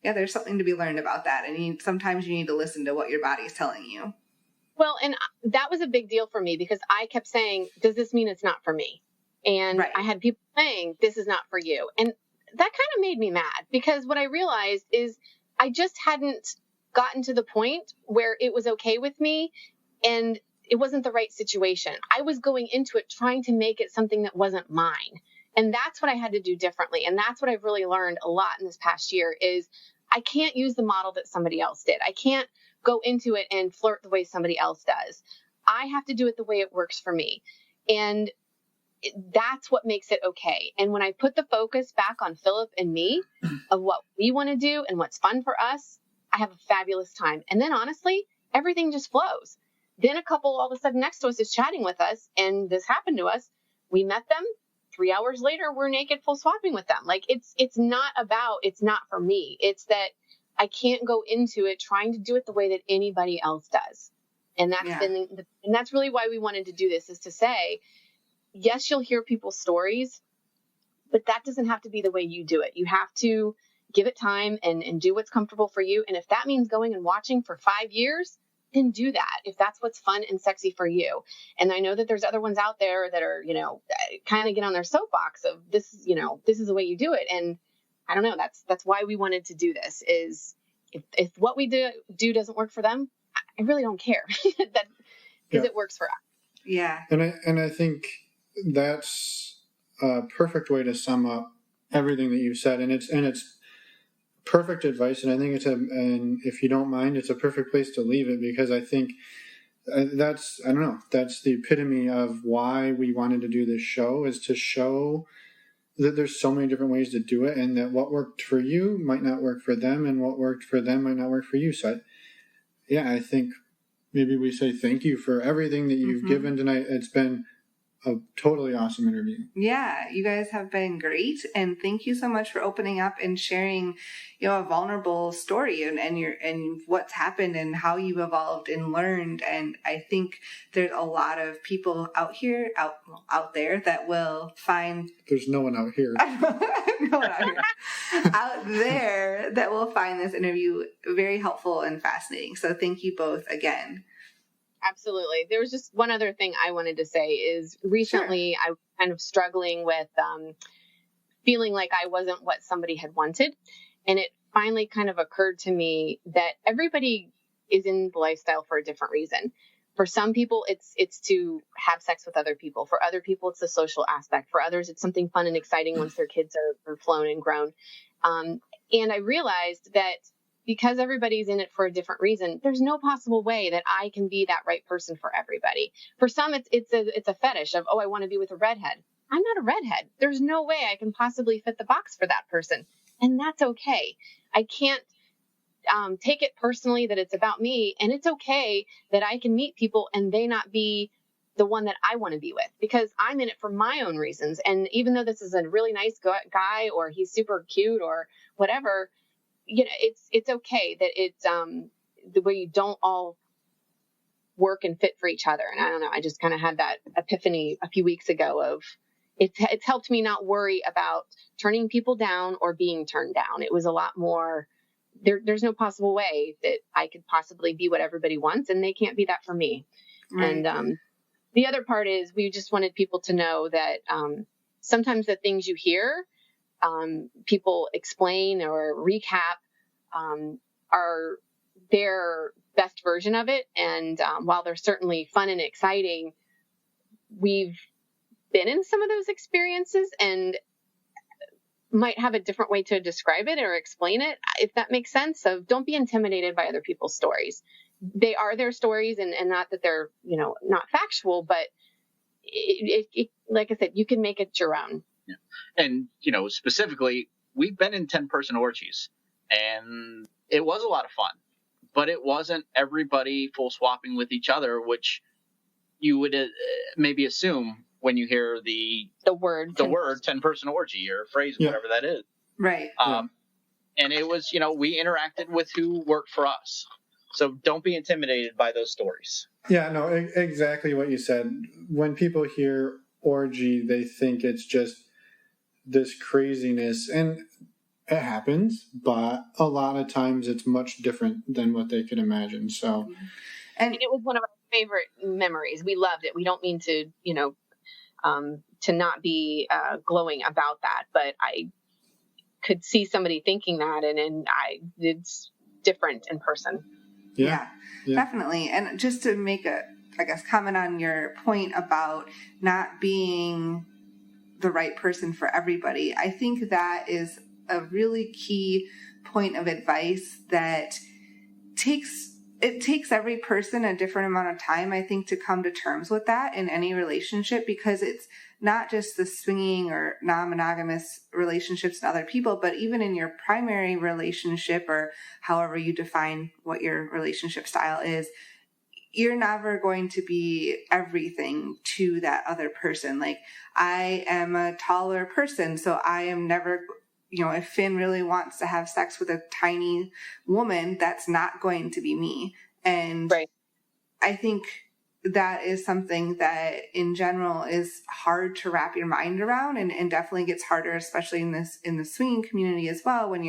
there's something to be learned about that. And sometimes you need to listen to what your body's telling you. Well, and that was a big deal for me, because I kept saying, does this mean it's not for me? And I had people saying, this is not for you. And that kind of made me mad, because what I realized is I just hadn't gotten to the point where it was okay with me, and it wasn't the right situation. I was going into it trying to make it something that wasn't mine. And that's what I had to do differently. And that's what I've really learned a lot in this past year is I can't use the model that somebody else did. I can't go into it and flirt the way somebody else does. I have to do it the way it works for me. And that's what makes it okay. And when I put the focus back on Phillip and me of what we want to do and what's fun for us, I have a fabulous time. And then honestly, everything just flows. Then a couple all of a sudden next to us is chatting with us, and this happened to us. We met them. 3 hours later, we're naked full swapping with them. It's not about, it's not for me. It's that I can't go into it trying to do it the way that anybody else does. And that's and that's really why we wanted to do this, is to say, yes, you'll hear people's stories, but that doesn't have to be the way you do it. You have to give it time and do what's comfortable for you. And if that means going and watching for 5 years, then do that, if that's what's fun and sexy for you. And I know that there's other ones out there that are, kind of get on their soapbox of this is the way you do it. And I don't know, that's why we wanted to do this, is if what we do doesn't work for them, I really don't care because it works for us. Yeah. And I think that's a perfect way to sum up everything that you said. And it's perfect advice. And I think and if you don't mind, it's a perfect place to leave it, because I think that's the epitome of why we wanted to do this show, is to show that there's so many different ways to do it, and that what worked for you might not work for them, and what worked for them might not work for you. So I think maybe we say thank you for everything that you've given tonight. It's been a totally awesome interview. Yeah, you guys have been great, and thank you so much for opening up and sharing, a vulnerable story and what's happened and how you evolved and learned. And I think there's a lot of people out there that will find. There's no one out here. No one out here. Out there that will find this interview very helpful and fascinating. So thank you both again. Absolutely. There was just one other thing I wanted to say is recently I was kind of struggling with feeling like I wasn't what somebody had wanted. And it finally kind of occurred to me that everybody is in the lifestyle for a different reason. For some people, it's to have sex with other people. For other people, it's the social aspect. For others, it's something fun and exciting once their kids are flown and grown. And I realized that because everybody's in it for a different reason, there's no possible way that I can be that right person for everybody. For some, it's a fetish of, I want to be with a redhead. I'm not a redhead. There's no way I can possibly fit the box for that person. And that's okay. I can't take it personally that it's about me. And it's okay that I can meet people and they not be the one that I want to be with, because I'm in it for my own reasons. And even though this is a really nice guy, or he's super cute or whatever, it's okay that it's the way you don't all work and fit for each other. And I don't know, I just kind of had that epiphany a few weeks ago of it's helped me not worry about turning people down or being turned down. It was a lot more there's no possible way that I could possibly be what everybody wants, and they can't be that for me. Right. And the other part is we just wanted people to know that sometimes the things you hear, people explain or recap, are their best version of it. And while they're certainly fun and exciting, we've been in some of those experiences and might have a different way to describe it or explain it, if that makes sense. So don't be intimidated by other people's stories. They are their stories, and not that they're, not factual, but it, like I said, you can make it your own. Yeah. And, specifically, we've been in 10-person orgies, and it was a lot of fun, but it wasn't everybody full swapping with each other, which you would maybe assume when you hear the word 10-person orgy or phrase, whatever that is. Right. And it was, we interacted with who worked for us. So don't be intimidated by those stories. Yeah, no, exactly what you said. When people hear orgy, they think it's just this craziness, and it happens, but a lot of times it's much different than what they could imagine. So, and it was one of our favorite memories. We loved it. We don't mean to, to not be glowing about that, but I could see somebody thinking that, and it's different in person. Yeah, definitely. And just to make comment on your point about not being the right person for everybody, I think that is a really key point of advice that takes every person a different amount of time, I think, to come to terms with that in any relationship, because it's not just the swinging or non-monogamous relationships with other people, but even in your primary relationship, or however you define what your relationship style is, you're never going to be everything to that other person. Like, I am a taller person, so I am never, if Finn really wants to have sex with a tiny woman, that's not going to be me. And right. I think that is something that in general is hard to wrap your mind around, and definitely gets harder, especially in the swinging community as well, when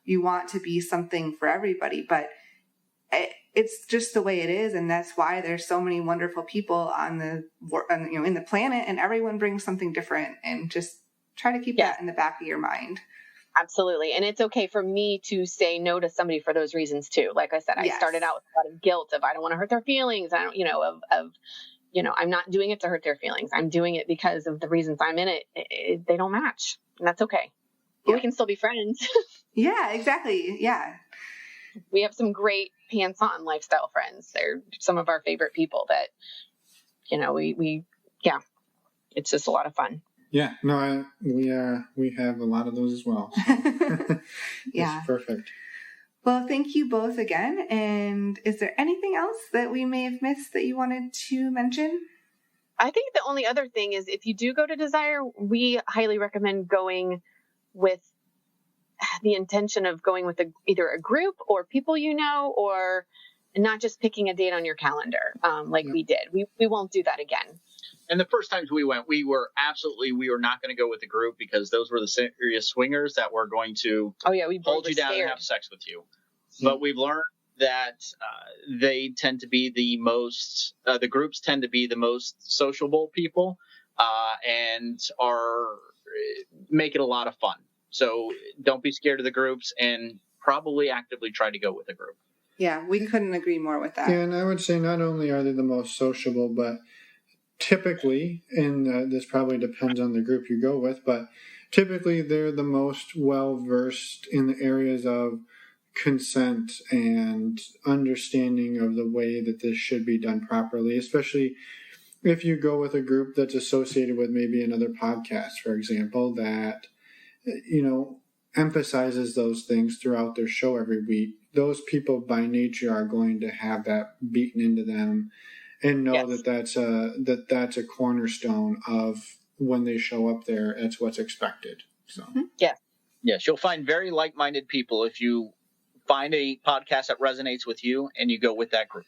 you want to be something for everybody. But it's just the way it is, and that's why there's so many wonderful people in the planet, and everyone brings something different, and just try to keep that in the back of your mind. Absolutely. And it's okay for me to say no to somebody for those reasons too. Like I said, I started out with a lot of guilt of, I don't want to hurt their feelings. I don't, I'm not doing it to hurt their feelings. I'm doing it because of the reasons I'm in it. They don't match, and that's okay. But we can still be friends. Yeah, exactly. Yeah. We have some great pants on lifestyle friends. They're some of our favorite people that, it's just a lot of fun. Yeah, no, we have a lot of those as well. So. Yeah. It's perfect. Well, thank you both again. And is there anything else that we may have missed that you wanted to mention? I think the only other thing is, if you do go to Desire, we highly recommend going with the intention of going with either a group or people or not just picking a date on your calendar we did. We won't do that again. And the first times we went, we were not going to go with the group, because those were the serious swingers that were going to hold you down and have sex with you. Mm-hmm. But we've learned that they tend to be the groups tend to be the most sociable people and make it a lot of fun. So don't be scared of the groups, and probably actively try to go with a group. Yeah, we couldn't agree more with that. Yeah, and I would say not only are they the most sociable, but typically, and this probably depends on the group you go with, but typically they're the most well-versed in the areas of consent and understanding of the way that this should be done properly, especially if you go with a group that's associated with maybe another podcast, for example, that, emphasizes those things throughout their show every week. Those people by nature are going to have that beaten into them, and know that that's a cornerstone of when they show up there. It's what's expected. So yes, you'll find very like-minded people if you find a podcast that resonates with you and you go with that group.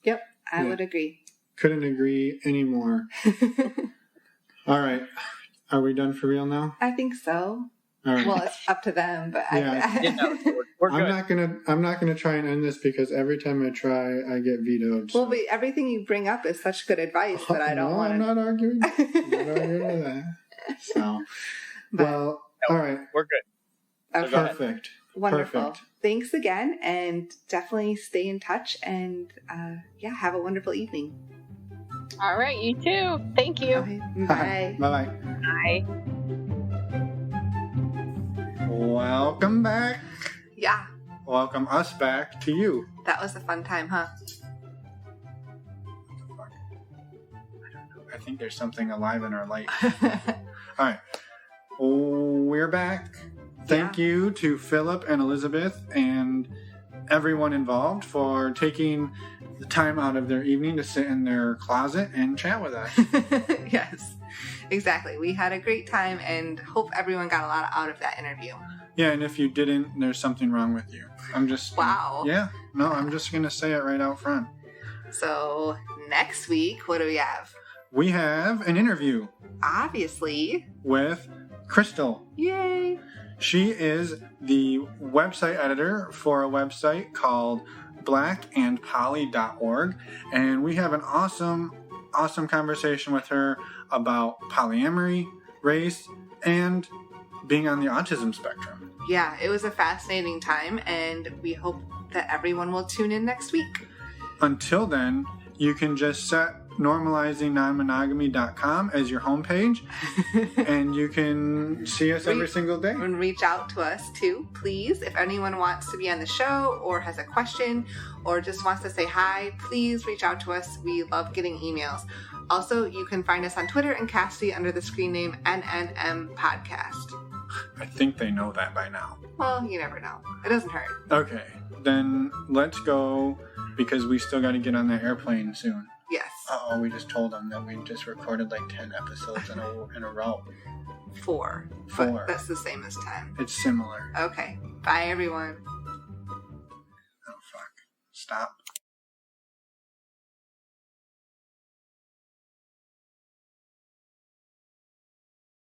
Yep, I would agree. Couldn't agree anymore. All right, are we done for real now? I think so. All right. Well, it's up to them, but yeah. We're good. I'm not gonna try and end this because every time I try, I get vetoed. Well, but everything you bring up is such good advice that I don't want to. I'm not arguing. I'm not arguing with that. So, well, all right. We're good. Okay. Perfect. Wonderful. Perfect. Thanks again, and definitely stay in touch. And have a wonderful evening. All right, you too. Thank you. Okay. Bye. Bye. Bye. Welcome back. Yeah, Welcome us back to you. that was a fun time, huh? I think there's something alive in our light. All right. We're back. Thank you to Phillip and Elizabeth and everyone involved for taking the time out of their evening to sit in their closet and chat with us. Yes, exactly. We had a great time and hope everyone got a lot out of that interview. Yeah, and if you didn't, there's something wrong with you. Wow. Yeah, no, I'm just going to say it right out front. So next week, what do we have? We have an interview Obviously. with Crystal. Yay. She is the website editor for a website called blackandpoly.org, and we have an awesome conversation with her about polyamory, race, and being on the autism spectrum. Yeah, it was a fascinating time, and we hope that everyone will tune in next week. Until then, you can just set normalizingnonmonogamy.com as your homepage, and you can see us every single day. And reach out to us too, please. If anyone wants to be on the show or has a question or just wants to say hi, please reach out to us. We love getting emails. Also, you can find us on Twitter and Cassidy under the screen name NNM Podcast. I think they know that by now. Well, you never know. It doesn't hurt. Okay, then let's go because we still got to get on that airplane soon. Yes. Uh-oh, we just told them that we just recorded like 10 episodes in a row. 4. 4. But that's the same as 10. It's similar. Okay. Bye, everyone. Oh, fuck. Stop.